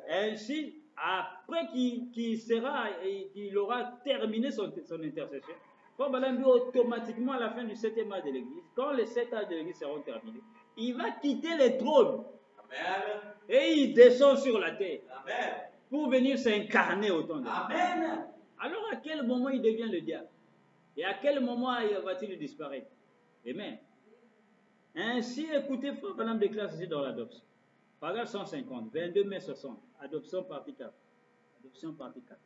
Ainsi, après qu'il aura terminé son intercession, Frère Branham dit automatiquement à la fin du 7e âge de l'Église, quand les 7 âges de l'Église seront terminés, il va quitter le trône. Amen. Et il descend sur la terre. Amen. Pour venir s'incarner autant de temps. Amen. Alors à quel moment il devient le diable? Et à quel moment va-t-il disparaître? Amen. Ainsi, écoutez, Frère Branham déclare ceci dans l'adoption. Paragraphe 150, 22 mai 60, adoption partie 4. Adoption partie 4.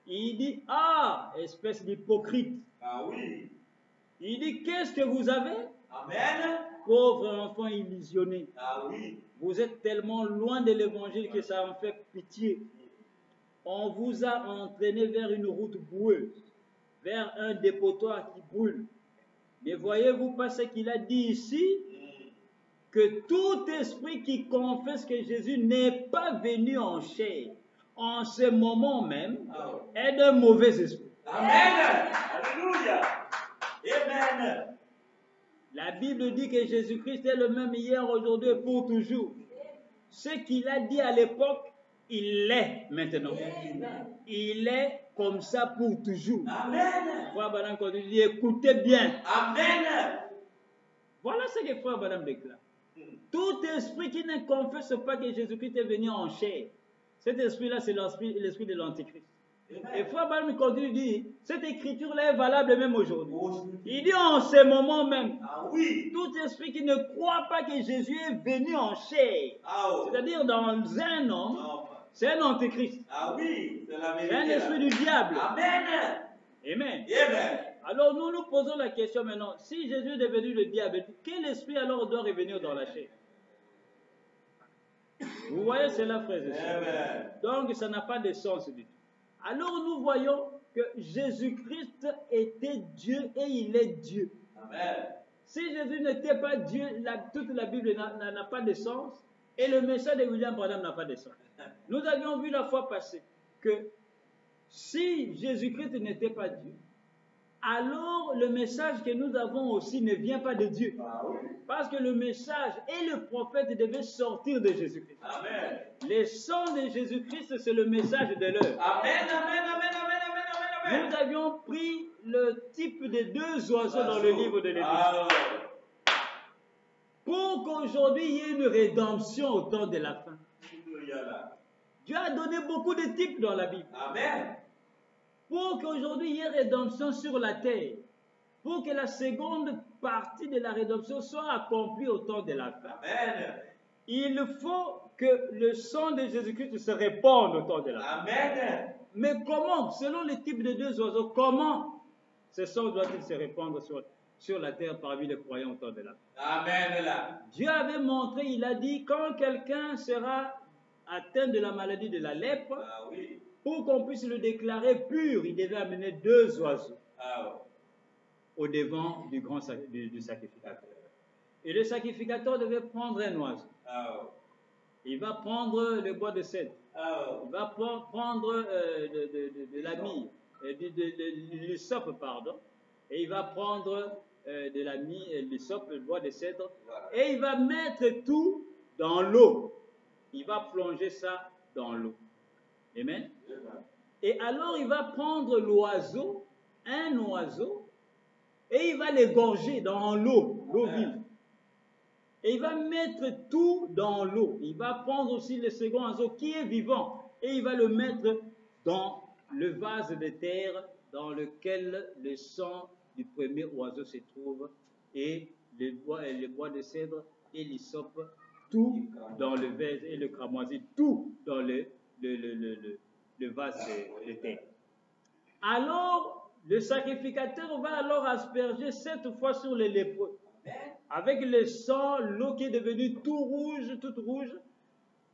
Il dit, espèce d'hypocrite. Ah oui. Il dit, qu'est-ce que vous avez? Amen. Pauvre enfant illusionné. Ah oui. Vous êtes tellement loin de l'évangile que ça en fait pitié. On vous a entraîné vers une route boueuse, vers un dépotoir qui brûle. Ne voyez-vous pas ce qu'il a dit ici? Que tout esprit qui confesse que Jésus n'est pas venu en chair, en ce moment même, est d'un mauvais esprit. Amen. Alléluia. Amen. La Bible dit que Jésus-Christ est le même hier, aujourd'hui et pour toujours. Ce qu'il a dit à l'époque, il l'est maintenant. Il est comme ça pour toujours. Amen. Frère Branham dit, écoutez bien. Amen. Voilà ce que Frère Branham déclare. Tout esprit qui ne confesse pas que Jésus-Christ est venu en chair, cet esprit-là, c'est l'esprit de l'Antichrist. Et Frère Branham continue de dire, cette écriture-là est valable même aujourd'hui. Il dit en ce moment même, tout esprit qui ne croit pas que Jésus est venu en chair, c'est-à-dire dans un homme, c'est un Antichrist. C'est un esprit du diable. Amen. Amen. Amen. Alors nous nous posons la question maintenant, si Jésus est devenu le diable, quel esprit alors doit revenir dans la chair? Vous voyez cela, frères et sœurs? Donc ça n'a pas de sens du tout. Alors nous voyons que Jésus-Christ était Dieu et il est Dieu. Amen. Si Jésus n'était pas Dieu, toute la Bible n'a pas de sens et le message de William Branham n'a pas de sens. Nous avions vu la fois passée que si Jésus-Christ n'était pas Dieu, alors le message que nous avons aussi ne vient pas de Dieu. Parce que le message et le prophète devaient sortir de Jésus-Christ. Amen. Les sons de Jésus-Christ, c'est le message de l'heure. Amen, amen, amen, amen, amen, amen. Nous avions pris le type des deux oiseaux dans le livre de l'Évangile. Pour qu'aujourd'hui il y ait une rédemption au temps de la fin. Dieu a donné beaucoup de types dans la Bible. Amen. Pour qu'aujourd'hui il y ait rédemption sur la terre. Pour que la seconde partie de la rédemption soit accomplie au temps de la fin. Amen. Il faut que le sang de Jésus-Christ se répande au temps de la fin. Amen. Mais comment? Selon les types de deux oiseaux, comment ce sang doit-il se répandre sur la terre parmi les croyants au temps de la fin? Amen. Dieu avait montré, il a dit, quand quelqu'un sera atteint de la maladie de la lèpre, pour qu'on puisse le déclarer pur, il devait amener deux oiseaux au devant du sacrificateur. Et le sacrificateur devait prendre un oiseau. Il va prendre le bois de cèdre. Il va prendre de la myrrhe, de l'hysope, pardon. Et il va prendre de la myrrhe, l'hysope, le bois de cèdre. Et il va mettre tout dans l'eau. Il va plonger ça dans l'eau. Amen. Et alors il va prendre l'oiseau, un oiseau, et il va l'égorger dans l'eau vive. Et il va mettre tout dans l'eau. Il va prendre aussi le second oiseau qui est vivant. Et il va le mettre dans le vase de terre dans lequel le sang du premier oiseau se trouve. Et le bois de cèdre et l'hysope, tout dans le vase et le cramoisi, tout dans le vase de terre. Alors, le sacrificateur va alors asperger 7 fois sur les lépreux. Avec le sang, l'eau qui est devenue toute rouge,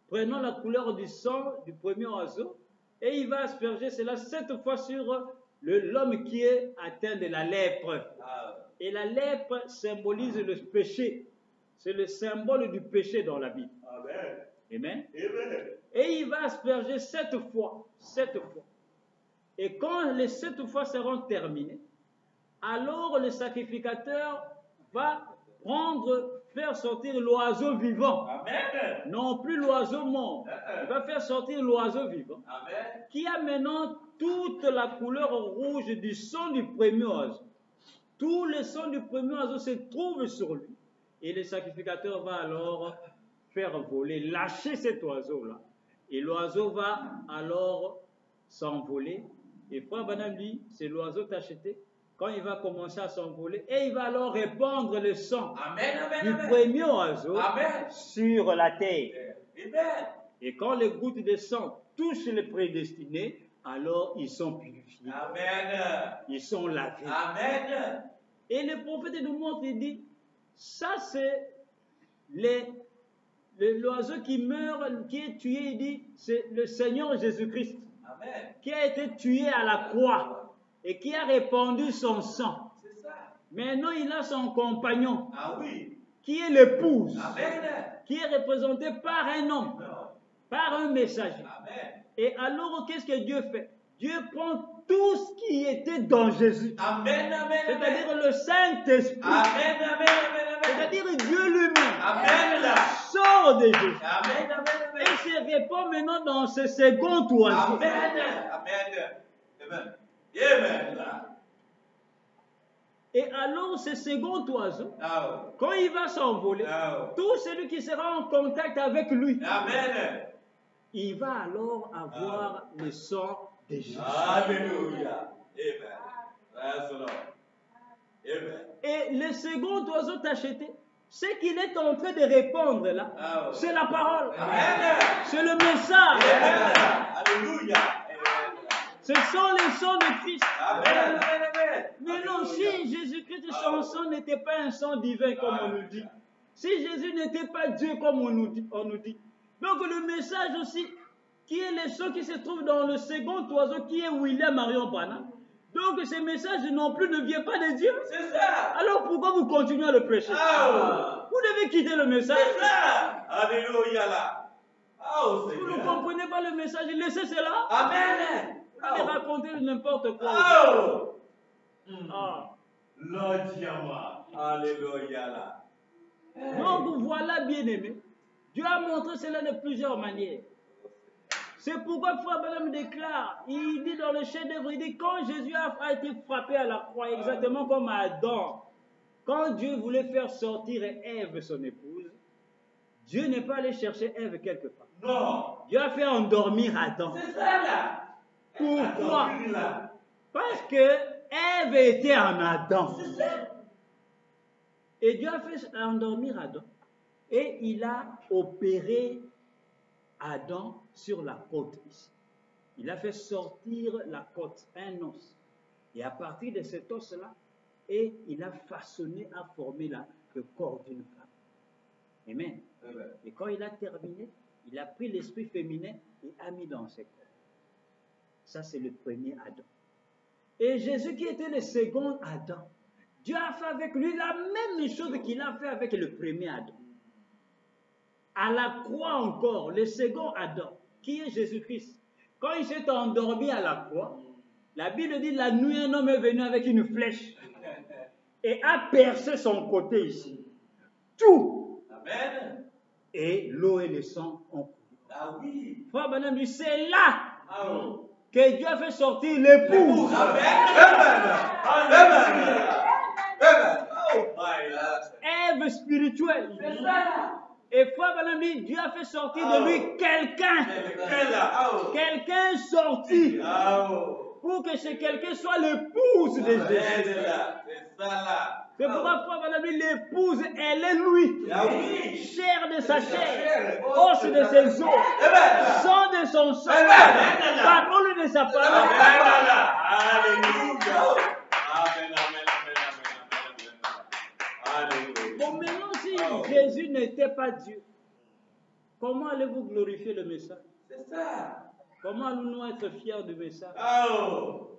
prenant la couleur du sang du premier oiseau, et il va asperger cela 7 fois sur l'homme qui est atteint de la lèpre. Et la lèpre symbolise le péché. C'est le symbole du péché dans la Bible. Amen. Amen. Amen. Et il va asperger 7 fois. 7 fois. Et quand les 7 fois seront terminées, alors le sacrificateur va faire sortir l'oiseau vivant. Amen. Non plus l'oiseau mort. Il va faire sortir l'oiseau vivant. Amen. Qui a maintenant toute la couleur rouge du sang du premier oiseau. Tout le sang du premier oiseau se trouve sur lui. Et le sacrificateur va alors faire voler, lâcher cet oiseau-là. Et l'oiseau va alors s'envoler. Et Frère Branham dit, c'est l'oiseau t'acheté. Quand il va commencer à s'envoler, et il va alors répandre le sang du premier oiseau sur la terre. Amen. Et quand les gouttes de sang touchent les prédestinés, alors ils sont purifiés. Amen. Ils sont lavés. Amen. Et le prophète nous montre, il dit, ça c'est l'oiseau qui meurt, qui est tué, il dit, c'est le Seigneur Jésus-Christ. Qui a été tué à la croix et qui a répandu son sang. Maintenant, il a son compagnon, Ah oui. qui est l'épouse, Amen. qui est représentée par un homme, par un messager. Amen. Et alors, qu'est-ce que Dieu fait? Dieu prend tout ce qui était dans Jésus, Amen. Amen. c'est-à-dire le Saint-Esprit, Amen. Amen. Amen. c'est-à-dire Dieu lui-même, Amen. sort de Jésus Amen. Amen. et se répand maintenant dans ce second oiseau. Amen. Amen. Amen. Amen. Et alors, ce second oiseau, Ah. quand il va s'envoler, Ah. tout celui qui sera en contact avec lui, Amen. il va alors avoir le sang de Jésus. Alléluia. Amen. Praise the Lord. Amen. Et le second oiseau tacheté, ce qu'il est en train de répandre là, Ah. c'est la parole. Amen. C'est le message. Amen. Alléluia. Amen. Ce sont les sons de Christ. Amen. Amen. Mais non, si Jésus-Christ, son sang n'était pas un sang divin comme on nous dit, si Jésus n'était pas Dieu comme on nous dit, donc le message aussi, qui est le son qui se trouve dans le second oiseau, qui est William Marion Branham, donc ce message non plus ne vient pas de Dieu. C'est ça. Alors pourquoi vous continuez à le prêcher? Ah. Vous devez quitter le message. C'est ça. Alléluia là. Oh Vous ne Seigneur. comprenez pas le message, laissez cela. Amen. Vous allez raconter n'importe quoi. Oh. Ah. Lord Yama. Alléluia là. Donc voilà, bien-aimé, Dieu a montré cela de plusieurs manières. C'est pourquoi Frère Branham déclare, il dit dans le chef-d'œuvre, il dit quand Jésus a été frappé à la croix, exactement comme Adam, quand Dieu voulait faire sortir Ève, son épouse, Dieu n'est pas allé chercher Ève quelque part. Non. Dieu a fait endormir Adam. C'est ça là. Pourquoi? Là. Parce que Ève était en Adam. C'est ça. Et Dieu a fait endormir Adam. Et il a opéré Adam sur la côte ici. Il a fait sortir la côte, un os. Et à partir de cet os-là, et il a façonné, a formé le corps d'une femme. Amen. Et quand il a terminé, il a pris l'esprit féminin et a mis dans ses corps. Ça, c'est le premier Adam. Et Jésus qui était le second Adam, Dieu a fait avec lui la même chose qu'il a fait avec le premier Adam. À la croix encore, le second Adam, qui est Jésus-Christ, quand il s'est endormi à la croix, la Bible dit la nuit un homme est venu avec une flèche et a percé son côté ici. Tout. Amen. Et l'eau et le sang ont coulé. Ah oui. Frère Branham dit, c'est là Ah oui. que Dieu a fait sortir l'épouse. Amen. Amen. Amen. Oh my God. Ève spirituelle. C'est ça. Et Frère Branham dit, Dieu a fait sortir de lui quelqu'un. Quelqu'un sorti. Pour que ce quelqu'un soit l'épouse de Jésus. C'est ça là. C'est pourquoi Frère Branham dit, l'épouse, elle est lui. Ah oui. Chair de sa chair, os de ses os, sang de son sang, parole de sa parole. Alléluia. Amen, amen, amen, amen. Bon, maintenant, si Jésus n'était pas Dieu, comment allez-vous glorifier le message? C'est ça. Comment allons-nous être fiers du message? Oh.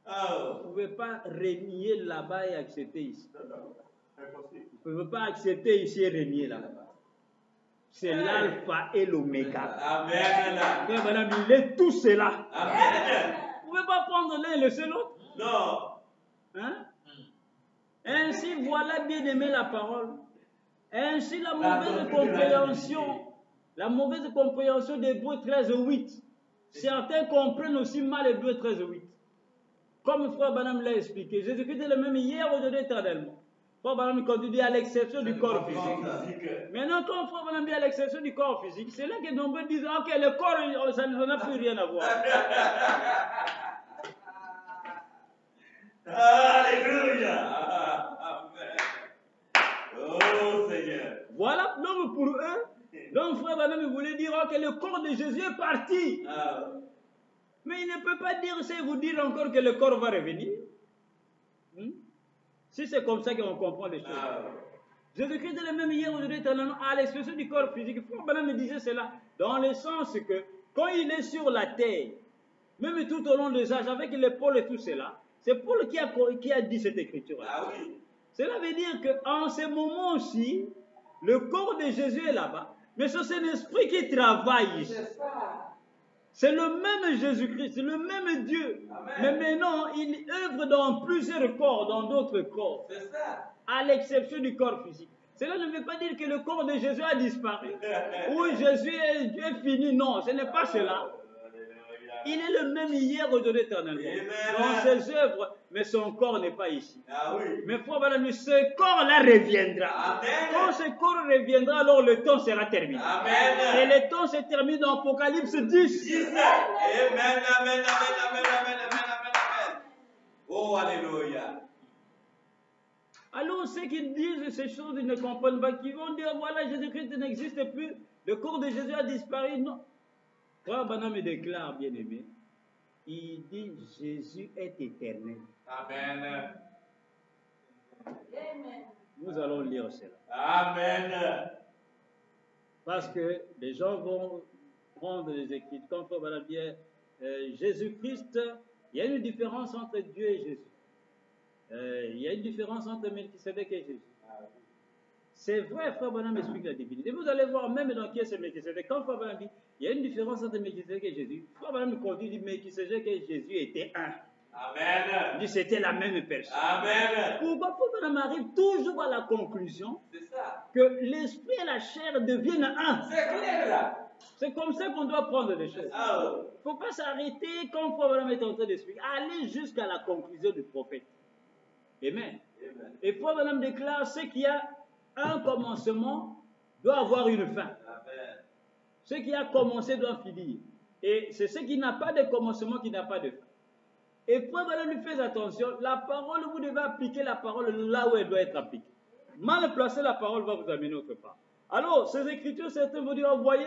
Vous ne pouvez pas renier là-bas et accepter ici. Vous ne pouvez pas accepter ici et renier là-bas. C'est l'alpha et l'oméga. Amen. Frère Branham, il est tout cela. Amen. Vous ne pouvez pas prendre l'un et laisser l'autre. Non. Hein? Ainsi, voilà bien aimer la parole. Ainsi, la mauvaise compréhension d'Hébreux 13:8. Certains comprennent aussi mal Hébreux 13:8. Comme Frère Branham l'a expliqué, Jésus-Christ est le même hier, aujourd'hui, éternellement. Frère Branham continue à l'exception du corps physique. Maintenant, quand Frère Branham dit à l'exception du corps physique, c'est là que nombreux disent, ok, le corps, ça n'a plus rien à voir. Alléluia. Amen. Oh Seigneur. Voilà, donc pour eux, donc Frère Branham voulait dire que le corps de Jésus est parti. Mais il ne peut pas dire ça et vous dire encore que le corps va revenir. Si c'est comme ça qu'on comprend les choses. Jésus-Christ est le même hier, aujourd'hui, éternellement, à l'expression du corps physique. Frère Branham me disait cela dans le sens que quand il est sur la terre, même tout au long des âges, avec l'épaule et tout cela, C'est Paul qui a dit cette écriture. Ah oui. Cela veut dire qu'en ce moment aussi, le corps de Jésus est là-bas, mais c'est son esprit qui travaille ici. C'est ça. C'est le même Jésus-Christ, c'est le même Dieu. Amen. Mais maintenant, il œuvre dans plusieurs corps, dans d'autres corps, C'est ça. à l'exception du corps physique. Cela ne veut pas dire que le corps de Jésus a disparu, ou Jésus est fini. Non, ce n'est pas cela. Il est le même hier, aujourd'hui, éternellement. Dans ses œuvres, mais son corps n'est pas ici. Ah oui. Mais frère, voilà, ce corps-là reviendra. Amen. Quand ce corps reviendra, alors le temps sera terminé. Amen. Et le temps se termine dans Apocalypse 10. Amen, amen, amen, amen, amen, amen, amen. Oh, alléluia. Alors ceux qui disent ces choses, ils ne comprennent pas, qui vont dire, voilà, Jésus-Christ n'existe plus, le corps de Jésus a disparu. Non. Frère Branham me déclare, bien aimé, il dit, Jésus est éternel. Amen. Nous allons lire cela. Amen. Parce que les gens vont prendre les écrits. Comme Frère Branham dit, Jésus-Christ, il y a une différence entre Dieu et Jésus. Il y a une différence entre Melchisédek et Jésus. C'est vrai, Frère Branham explique la divinité. Vous allez voir même dans qui est ce Melchisédek. Quand Frère Branham dit, il y a une différence entre Melchisédek et Jésus, Frère Branham continue, dit Melchisédek et Jésus étaient un. Amen. Il dit c'était la même personne. Amen. Pourquoi Frère Branham arrive toujours à la conclusion C'est ça. que l'esprit et la chair deviennent un? C'est clair là. C'est comme ça qu'on doit prendre les choses. Ah Il ne faut pas s'arrêter comme Frère Branham est en train d'expliquer. Aller jusqu'à la conclusion du prophète. Amen. Amen. Et Frère Branham déclare ce qui a un commencement doit avoir une fin. Amen. Ce qui a commencé doit finir. Et c'est ce qui n'a pas de commencement qui n'a pas de fin. Et Frère Branham lui fait attention, la parole, vous devez appliquer la parole là où elle doit être appliquée. Mal placer la parole va vous amener autre part. Alors, ces écritures, certains vont dire, vous voyez,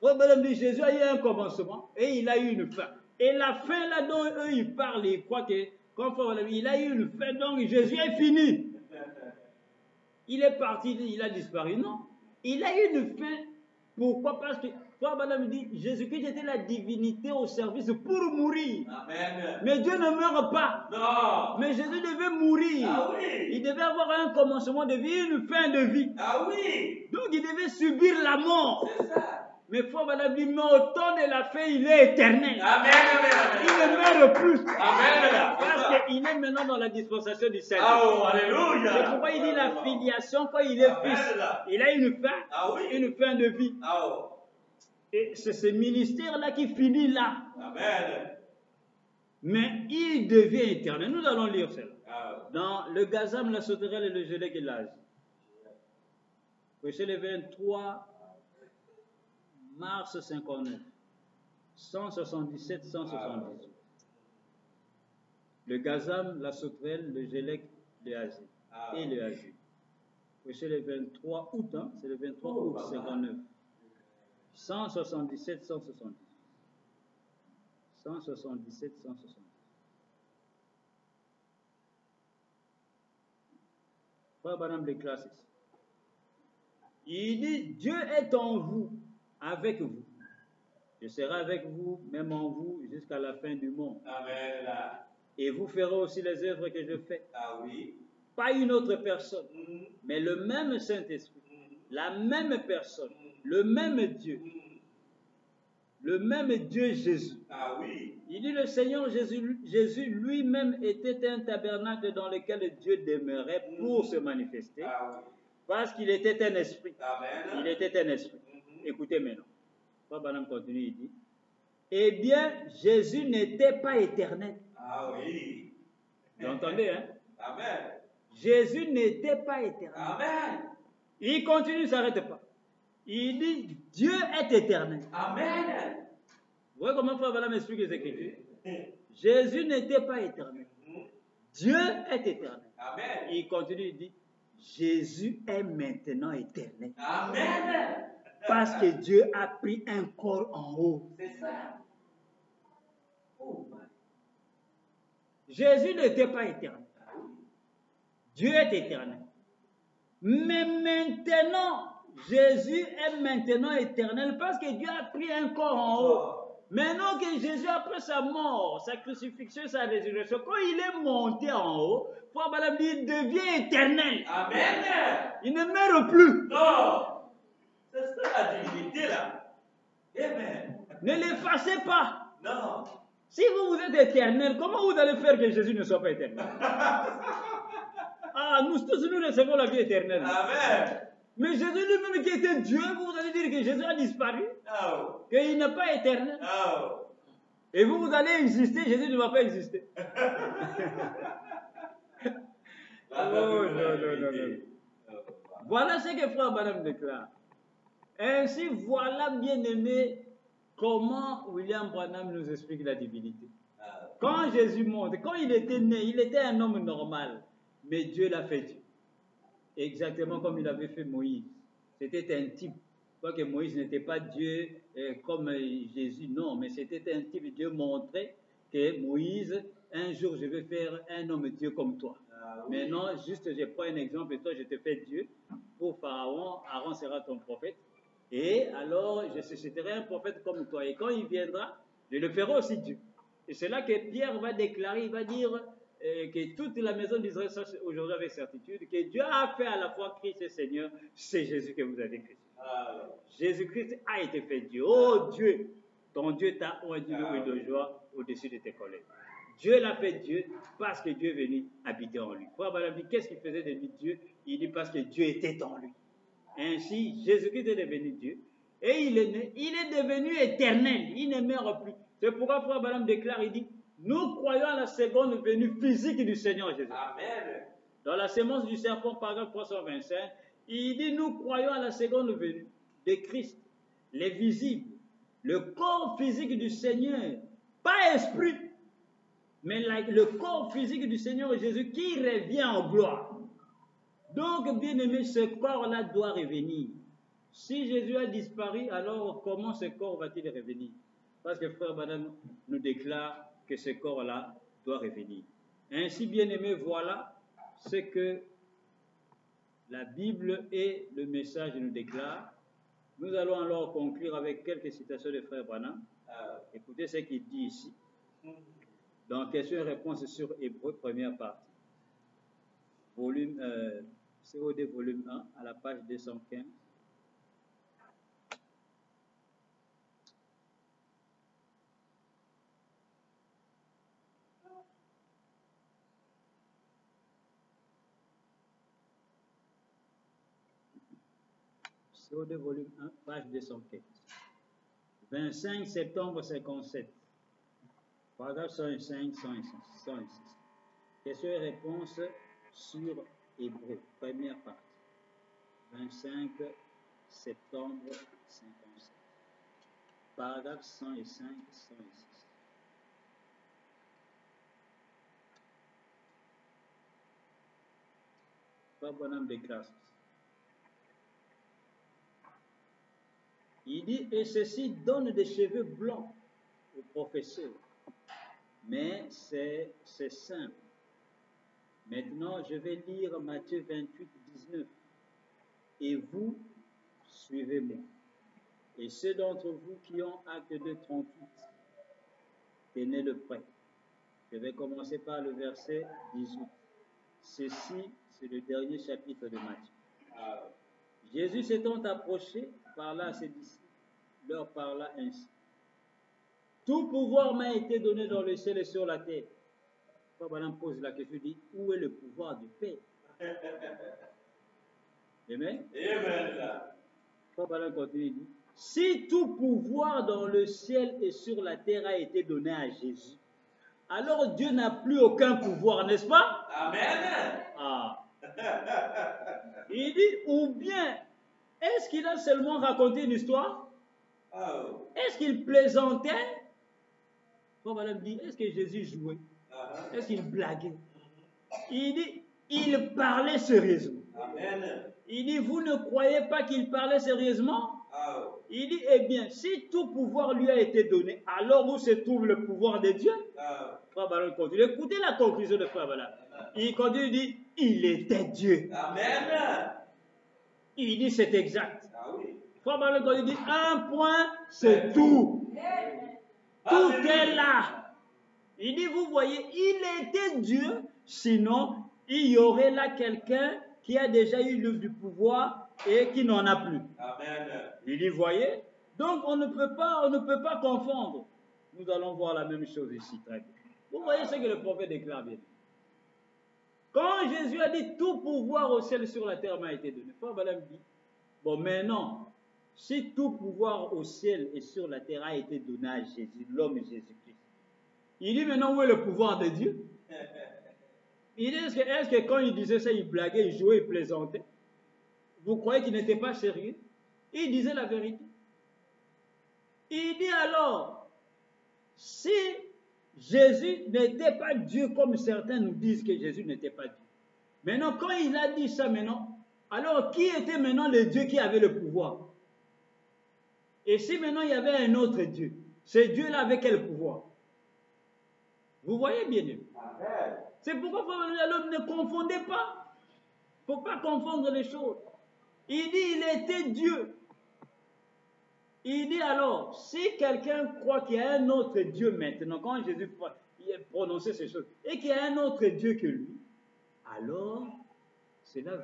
Frère Branham dit, Jésus a eu un commencement et il a eu une fin. Et la fin là dont eux ils parlent, ils croient que, comme Frère Branham dit, il a eu une fin, donc Jésus est fini. Il est parti, il a disparu. Non, il a eu une fin. Pourquoi? Parce que Frère Branham dit, Jésus-Christ était la divinité au service pour mourir. Amen. Mais Dieu ne meurt pas. Non. Mais Jésus devait mourir. Ah oui. Il devait avoir un commencement de vie, une fin de vie. Ah oui. Donc il devait subir la mort. C'est ça. Mais Frère Branham dit, mais au temps de la fin, il est éternel. Amen, amen, Il amen. ne meurt plus. Amen. Parce qu'il est maintenant dans la dispensation du Saint. Oh, alléluia. C'est pourquoi il dit la filiation, quand il est Amen. fils, il a une fin, Ah oui. une fin de vie. Ah oh. Et c'est ce ministère-là qui finit là. Amen. Mais il devient éternel. Nous allons lire cela. Ah. Dans le Gazam, la sauterelle et le Gélec et l'Asie. Verset le 23 mars 59. 177, 178. Le Gazam, la sauterelle, le Gélec, l'Asie. Et le Asie. Verset le 23 août, hein? C'est le 23 août 59. 177, 178. 177, 178. Frère Branham déclare ceci. Il dit, Dieu est en vous, avec vous. Je serai avec vous, même en vous, jusqu'à la fin du monde. Amen. Et vous ferez aussi les œuvres que je fais. Ah oui. Pas une autre personne, mais le même Saint-Esprit, la même personne, le même Dieu. Le même Dieu Jésus. Ah oui. Il dit le Seigneur Jésus lui-même était un tabernacle dans lequel Dieu demeurait pour se manifester. Ah oui. Parce qu'il était un esprit. Amen. Il était un esprit. Écoutez maintenant. Frère Branham continue, il dit, eh bien, Jésus n'était pas éternel. Ah oui. Vous entendez, hein? Amen. Jésus n'était pas éternel. Amen. Il continue, il ne s'arrête pas. Il dit, Dieu est éternel. Amen. Vous voyez comment Frère Branham explique les Écritures? Jésus n'était pas éternel. Dieu est éternel. Amen. Il continue, il dit, Jésus est maintenant éternel. Amen. Parce que Dieu a pris un corps en haut. C'est ça. Oh, Jésus n'était pas éternel. Dieu est éternel. Mais maintenant, Jésus est maintenant éternel parce que Dieu a pris un corps en haut. Maintenant que Jésus, après sa mort, sa crucifixion, sa résurrection, quand il est monté en haut, Frère Branham dit, il devient éternel. Amen. Il ne meurt plus. Non. C'est ça la divinité là. Amen. Ne l'effacez pas. Non. Si vous êtes éternel, comment vous allez faire que Jésus ne soit pas éternel? Ah, nous tous, nous recevons la vie éternelle. Amen. Mais Jésus lui-même qui était Dieu, vous allez dire que Jésus a disparu, Oh. qu'il n'est pas éternel. Oh. Et vous allez exister, Jésus ne va pas exister. Oh, non. Voilà ce que Frère Branham déclare. Ainsi, voilà, bien-aimé, comment William Branham nous explique la divinité. Quand Jésus monte, quand il était né, il était un homme normal, mais Dieu l'a fait Dieu. Exactement comme il avait fait Moïse. C'était un type. Quoique Moïse n'était pas Dieu comme Jésus, non, mais c'était un type. Dieu montrait que Moïse, un jour je vais faire un homme Dieu comme toi. Oui. Maintenant, juste je prends un exemple et toi je te fais Dieu. Pour Pharaon, Aaron sera ton prophète. Et alors je susciterai un prophète comme toi. Et quand il viendra, je le ferai aussi Dieu. Et c'est là que Pierre va déclarer, il va dire que toute la maison d'Israël sache aujourd'hui avec certitude que Dieu a fait à la fois Christ et Seigneur, c'est Jésus que vous avez crucifié. Jésus-Christ a été fait Dieu. Oh Dieu, ton Dieu t'a oint de joie au-dessus de tes collègues. Dieu l'a fait Dieu parce que Dieu est venu habiter en lui. Frère Branham dit, qu'est-ce qu'il faisait de lui Dieu? Il dit parce que Dieu était en lui. Ainsi, Jésus-Christ est devenu Dieu et il est devenu éternel. Il ne meurt plus. C'est pourquoi Frère Branham déclare, il dit, nous croyons à la seconde venue physique du Seigneur Jésus. Amen. Dans la sémence du serpent, paragraphe 325, il dit, nous croyons à la seconde venue de Christ, les visibles, le corps physique du Seigneur, pas esprit, mais le corps physique du Seigneur Jésus qui revient en gloire. Donc, bien aimé, ce corps-là doit revenir. Si Jésus a disparu, alors comment ce corps va-t-il revenir? Parce que Frère Branham nous déclare que ce corps-là doit revenir. Ainsi, bien aimé, voilà ce que la Bible et le message nous déclarent. Nous allons alors conclure avec quelques citations de Frère Branham. Écoutez ce qu'il dit ici. Dans questions et réponses sur Hébreu, première partie. Volume, COD volume 1, à la page 215. COD volume 1, page 215. 25 septembre 57. Paragraphe 105, 106. Questions et réponses sur Hébreu, première partie. 25 septembre 57. Paragraphe 105, 106. Frère Branham déclare ceci. Il dit, et ceci donne des cheveux blancs au professeur. Mais c'est simple. Maintenant, je vais lire Matthieu 28, 19. Et vous, suivez-moi. Et ceux d'entre vous qui ont acte de 38, tenez-le prêt. Je vais commencer par le verset 18. Ceci, c'est le dernier chapitre de Matthieu. Jésus s'étant approché, parla à ses disciples, leur parla ainsi. Tout pouvoir m'a été donné dans le ciel et sur la terre. Frère Branham pose la question, dit, où est le pouvoir du Père? Amen. Amen. Frère Branham continue, dit, si tout pouvoir dans le ciel et sur la terre a été donné à Jésus, alors Dieu n'a plus aucun pouvoir, n'est-ce pas? Amen. Ah. Il dit, ou bien, est-ce qu'il a seulement raconté une histoire? Oh. Est-ce qu'il plaisantait? Frère Branham dit, est-ce que Jésus jouait? Est-ce qu'il blaguait? Il dit, il parlait sérieusement. Amen. Il dit, vous ne croyez pas qu'il parlait sérieusement? Oh. Il dit, eh bien, si tout pouvoir lui a été donné, alors où se trouve le pouvoir de Dieu? Frère Branham continue. Écoutez la conclusion de Frère Branham. Il continue, il dit, il était Dieu. Amen. Il dit, c'est exact. Ah oui. Frère Branham continue, il dit, un point, c'est tout. Tout est là. Il dit, vous voyez, il était Dieu, sinon il y aurait là quelqu'un qui a déjà eu du pouvoir et qui n'en a plus. Amen. Il dit, voyez, donc on ne peut pas confondre. Nous allons voir la même chose ici, très bien. Vous voyez ce que le prophète déclare bien. Quand Jésus a dit, tout pouvoir au ciel et sur la terre m'a été donné, Frère Balaam dit, bon, maintenant, si tout pouvoir au ciel et sur la terre a été donné à Jésus, l'homme Jésus-Christ, il dit maintenant où est le pouvoir de Dieu? Il dit, est-ce que quand il disait ça, il blaguait, il jouait, il plaisantait? Vous croyez qu'il n'était pas sérieux? Il disait la vérité. Il dit alors, si Jésus n'était pas Dieu comme certains nous disent que Jésus n'était pas Dieu, maintenant quand il a dit ça maintenant, alors qui était maintenant le Dieu qui avait le pouvoir? Et si maintenant il y avait un autre Dieu, ce Dieu-là avait quel pouvoir? Vous voyez bien. C'est pourquoi l'homme ne confondez pas. Il ne faut pas confondre les choses. Il dit il était Dieu. Il dit alors, si quelqu'un croit qu'il y a un autre Dieu maintenant, quand Jésus a prononcé ces choses, et qu'il y a un autre Dieu que lui, alors cela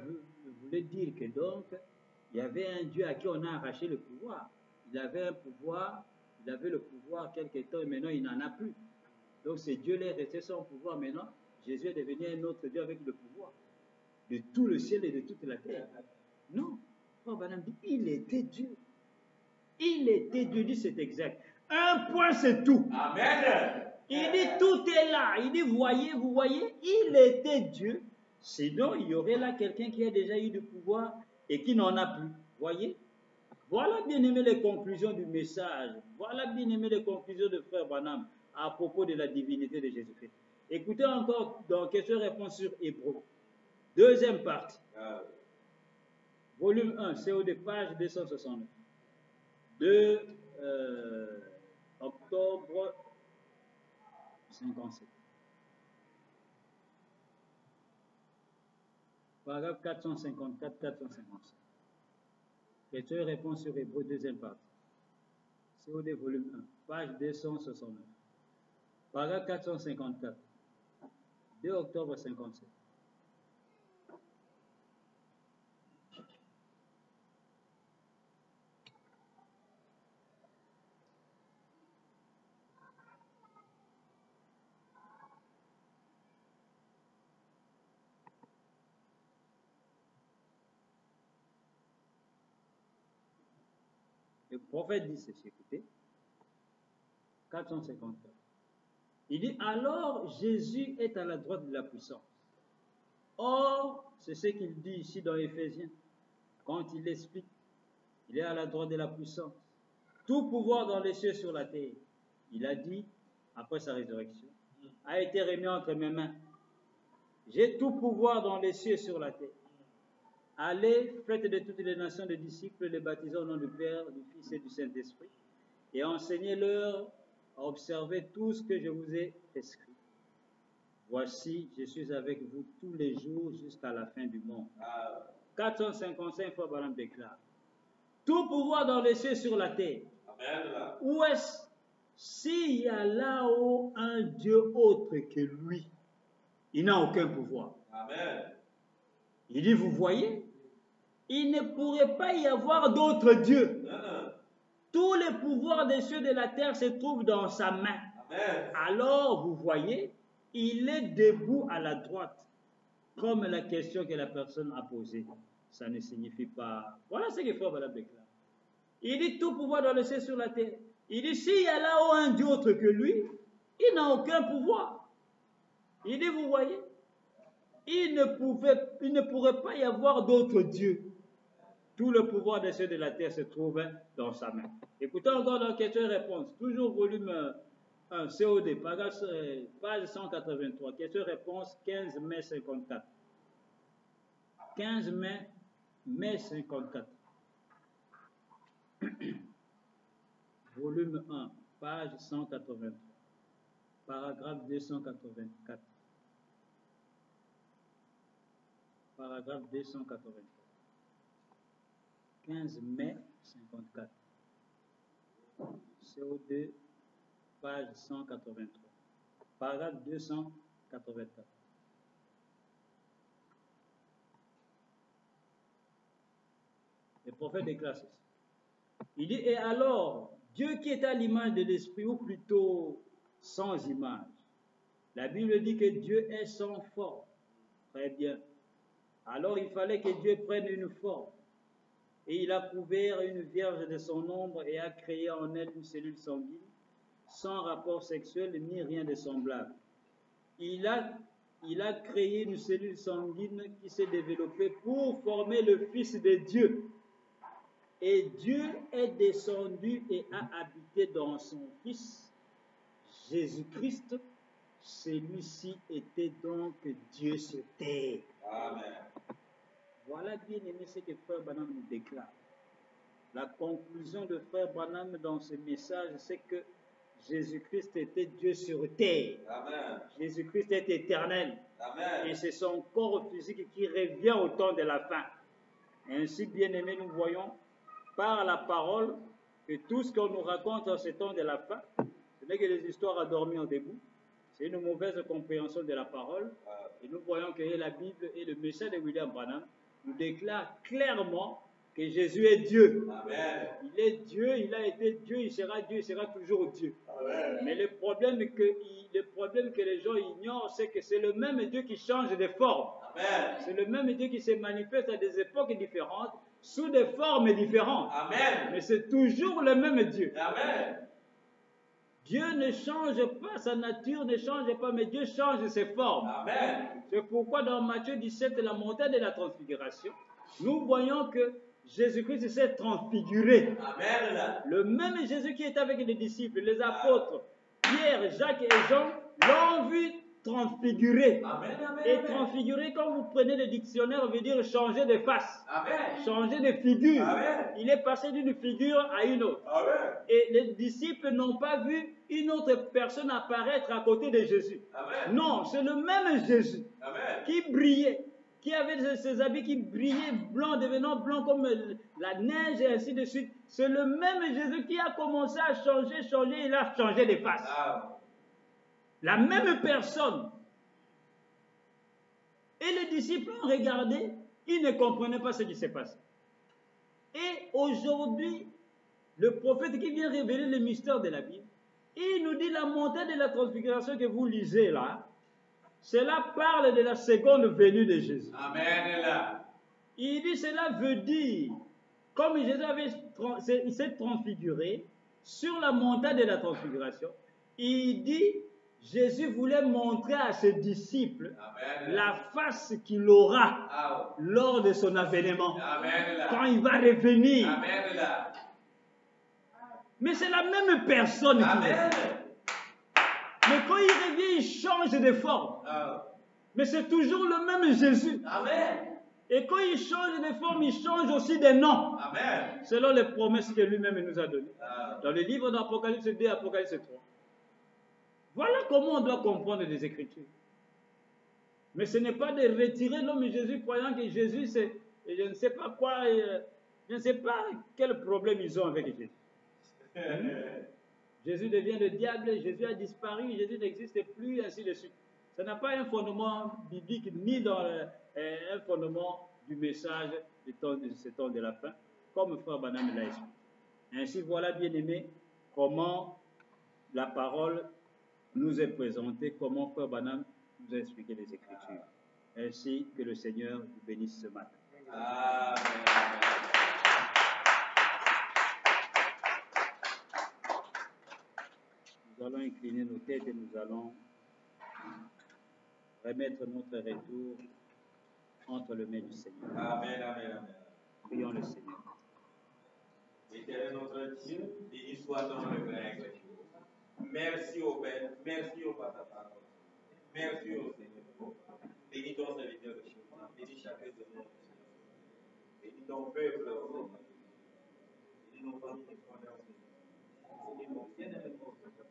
voulait dire que donc, il y avait un Dieu à qui on a arraché le pouvoir. Il avait un pouvoir, il avait le pouvoir quelque temps et maintenant il n'en a plus. Donc ce Dieu-là est resté sans pouvoir maintenant. Jésus est devenu un autre Dieu avec le pouvoir de tout le ciel et de toute la terre. Non, Frère Branham dit, il était Dieu. Il était Dieu, dit c'est exact. Un point c'est tout. Amen. Il dit tout est là. Il dit voyez, vous voyez, il était Dieu. Sinon il y aurait là quelqu'un qui a déjà eu du pouvoir et qui n'en a plus. Voyez? Voilà bien aimé les conclusions du message. Voilà bien aimé les conclusions de Frère Branham à propos de la divinité de Jésus-Christ. Écoutez encore dans question-réponse sur Hébreu. Deuxième partie. Volume 1, COD, page 269. De octobre 57. Paragraphe 454-455. Question et réponse sur Hébreu, deuxième partie. COD, volume 1, page 269. Paragraphe 454. 2 octobre 57. Le prophète dit ceci, écoutez, 454. Il dit, alors Jésus est à la droite de la puissance. Or, c'est ce qu'il dit ici dans Éphésiens, quand il explique, il est à la droite de la puissance. Tout pouvoir dans les cieux et sur la terre, il a dit, après sa résurrection, a été remis entre mes mains. J'ai tout pouvoir dans les cieux et sur la terre. Allez, faites de toutes les nations des disciples, les baptisant au nom du Père, du Fils et du Saint-Esprit, et enseignez-leur à observer tout ce que je vous ai prescrit. Voici, je suis avec vous tous les jours jusqu'à la fin du monde. 455 fois, Balaam déclare. Tout pouvoir dans les cieux et sur la terre. Amen. Où est-ce s'il y a là-haut un Dieu autre que lui? Il n'a aucun pouvoir. Amen. Il dit, vous voyez, il ne pourrait pas y avoir d'autre Dieu. Tous les pouvoirs des cieux et de la terre se trouvent dans sa main. Amen. Alors, vous voyez, il est debout à la droite, comme la question que la personne a posée. Ça ne signifie pas... Voilà ce que Frère Balaam déclare. Il dit tout pouvoir dans le ciel et sur la terre. Il dit, s'il y a là-haut un Dieu autre que lui, il n'a aucun pouvoir. Il dit, vous voyez, il ne pourrait pas y avoir d'autre Dieu. Tout le pouvoir des cieux et de la terre se trouve dans sa main. Écoutez encore dans question et réponse, toujours volume 1, COD, page 183, question et réponse, 15 mai 54. 15 mai 54. Volume 1, page 183, paragraphe 284. Paragraphe 283. 15 mai 54. CO2, page 183. Paragraphe 284. Le prophète déclare ceci. Il dit, et alors, Dieu qui est à l'image de l'esprit, ou plutôt sans image. La Bible dit que Dieu est sans forme. Très bien. Alors il fallait que Dieu prenne une forme. Et il a couvert une vierge de son ombre et a créé en elle une cellule sanguine, sans rapport sexuel ni rien de semblable. Il a créé une cellule sanguine qui s'est développée pour former le Fils de Dieu. Et Dieu est descendu et a habité dans son Fils, Jésus-Christ. Celui-ci était donc Dieu sur terre. Amen. Voilà, bien aimé, ce que Frère Branham nous déclare. La conclusion de Frère Branham dans ce message, c'est que Jésus-Christ était Dieu sur terre. Amen. Jésus-Christ est éternel. Amen. Et c'est son corps physique qui revient au temps de la fin. Ainsi, bien aimé, nous voyons par la parole que tout ce qu'on nous raconte en ce temps de la fin, ce n'est que des histoires à dormir debout. C'est une mauvaise compréhension de la parole. Et nous voyons que la Bible et le message de William Branham nous déclarent clairement que Jésus est Dieu. Amen. Il est Dieu, il a été Dieu, il sera toujours Dieu. Amen. Mais le problème que les gens ignorent, c'est que c'est le même Dieu qui change de forme. Amen. C'est le même Dieu qui se manifeste à des époques différentes, sous des formes différentes. Amen. Mais c'est toujours le même Dieu. Amen. Dieu ne change pas, sa nature ne change pas, mais Dieu change ses formes. Amen. C'est pourquoi dans Matthieu 17, la montagne de la transfiguration, nous voyons que Jésus-Christ s'est transfiguré. Amen. Le même Jésus qui était avec les disciples, les apôtres, Pierre, Jacques et Jean, l'ont vu transfiguré. Amen. Amen. Et transfiguré, quand vous prenez le dictionnaire, veut dire changer de face, Amen. changer de figure. Amen. Il est passé d'une figure à une autre. Amen. Et les disciples n'ont pas vu une autre personne apparaître à côté de Jésus. Amen. Non, c'est le même Jésus Amen. qui brillait, qui avait ses habits qui brillaient blancs, devenant blancs comme la neige et ainsi de suite. C'est le même Jésus qui a commencé à changer, il a changé de face. Ah. La même personne. Et les disciples ont regardé, ils ne comprenaient pas ce qui s'est passé. Et aujourd'hui, le prophète qui vient révéler le mystère de la Bible, il nous dit la montée de la transfiguration que vous lisez là, cela parle de la seconde venue de Jésus. Amen. Il dit cela veut dire, comme Jésus il s'est transfiguré sur la montée de la transfiguration, il dit Jésus voulait montrer à ses disciples Amen. la face qu'il aura Ah. lors de son avènement, Amen. quand il va revenir. Amen. Mais c'est la même personne qui Amen. vient. Mais quand il revient, il change de forme. Ah. Mais c'est toujours le même Jésus. Amen. Et quand il change de forme, il change aussi de nom. Amen. Selon les promesses que lui-même nous a données. Ah. Dans le livre d'Apocalypse 2 et Apocalypse 3. Voilà comment on doit comprendre les Écritures. Mais ce n'est pas de retirer l'homme Jésus croyant que Jésus c'est... Et je ne sais pas quoi... je ne sais pas quel problème ils ont avec Jésus. Jésus devient le diable, Jésus a disparu, Jésus n'existe plus, ainsi de suite. Ça n'a pas un fondement biblique, ni dans un fondement du message de ce temps de la fin, comme Frère Branham l'a expliqué. Ainsi, voilà, bien aimé, comment la parole nous est présentée, comment Frère Branham nous a expliqué les Écritures. Ainsi que le Seigneur vous bénisse ce matin. Amen. Nous allons incliner nos têtes et nous allons remettre notre retour entre les mains du Seigneur. Amen. Amen. Amen. Prions le Seigneur. Éternel notre Dieu, béni soit ton le Père. Merci au Père, merci au Père. Merci au Seigneur. Bénis ton serviteur de Dieu. Bénis chacun de nous. Bénis ton peuple, Seigneur. Bénis nos familles, nos frères, Seigneur. Bénis mon bien-aimé, Seigneur.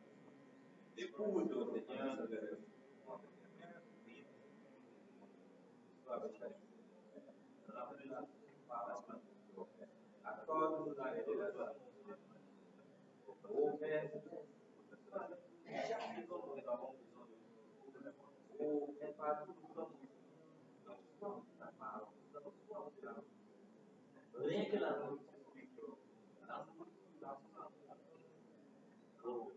Épouse, Seigneur, de accorde-nous la révélation. Ô Père, avons besoin de oh, mais partout nous sommes dans la parole. Rien que la nourriture spirituelle. La nourriture, la oh,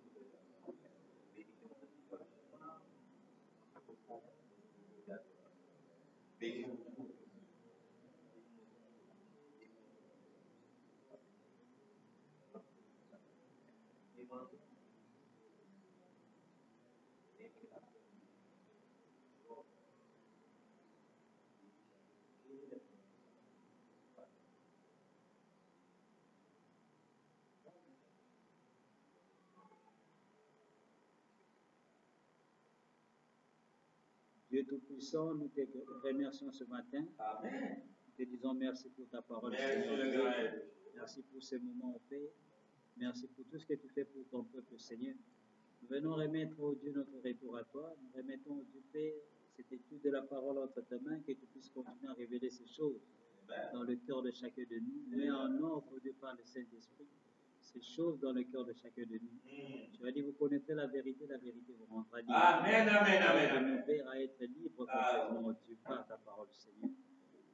Dieu Tout-Puissant, nous te remercions ce matin. Amen. Nous te disons merci pour ta parole. Merci, merci pour ces moments en paix. Merci pour tout ce que tu fais pour ton peuple, Seigneur. Nous venons remettre, oh Dieu, notre retour à toi. Nous remettons, oh Dieu Père, cette étude de la parole entre tes mains, que tu puisses continuer à révéler ces choses dans le cœur de chacun de nous. Mets en ordre, Dieu, par le Saint-Esprit, ces choses dans le cœur de chacun de nous. Tu as dit, vous connaîtrez la vérité vous rendra libre. Amen, amen, amen, amen. Mon Père, à être libre complètement, oh Dieu, par ta parole, Seigneur.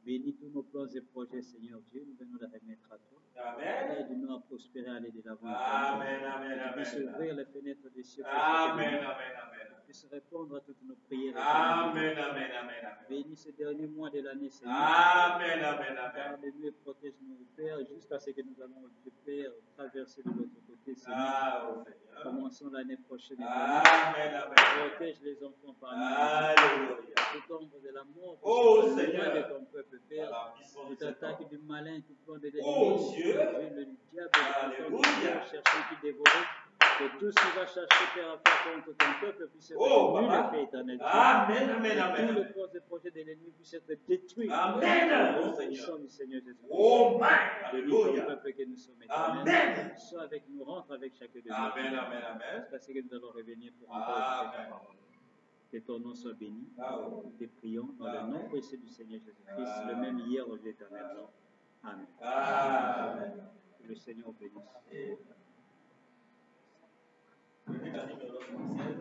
Bénis tous nos plans et projets, Seigneur Dieu. Nous venons les remettre à toi. Amen. Aide-nous à prospérer, à aller de l'avant. Amen, amen, que tu puisses amen. ouvrir les fenêtres des cieux. Amen, amen, amen. Que tu puisses répondre à toutes nos prières. Amen, amen, amen, amen. Bénis ce dernier mois de l'année, Seigneur. Amen, amen, amen. Garde-nous et protège-nous, Père, jusqu'à ce que nous allons, Dieu Père, traverser de l'autre côté, Seigneur. Ah, oh, Seigneur. Commençons l'année prochaine. Amen, amen. Protège les enfants parmi nous. Alléluia. Tout ombre de la mort, Oh, loin Seigneur. de ton peuple, Père. La puissance Toute de cet attaque homme. du malin, tout plan de l'ennemi. Oh, Dieu. Le diable Alléluia. chercher qui dévorer. Que tout ce qui va chercher, Père, à faire contre ton peuple puisse être Oh, nul Papa. et fait éternel. Amen, amen, Tous amen. les plans et projets de l'ennemi puissent être détruits. Amen. Oh, Au Seigneur. sang du Seigneur Jésus. Oh, my. Bénis ton Alléluia. peuple que nous sommes éternels. Amen. Sois avec nous, rentre avec chacun de nous. Amen, amen, amen. Jusqu'à ce que nous allons revenir pour encore Amen. ta parole. Que ton nom soit béni. Ah, oh. Nous te prions dans le nom Amen. précieux du Seigneur Jésus-Christ, Amen. le même hier, aujourd'hui, éternellement. Amen. Amen. Que le Seigneur bénisse. Et le but arrive dans notre ciel.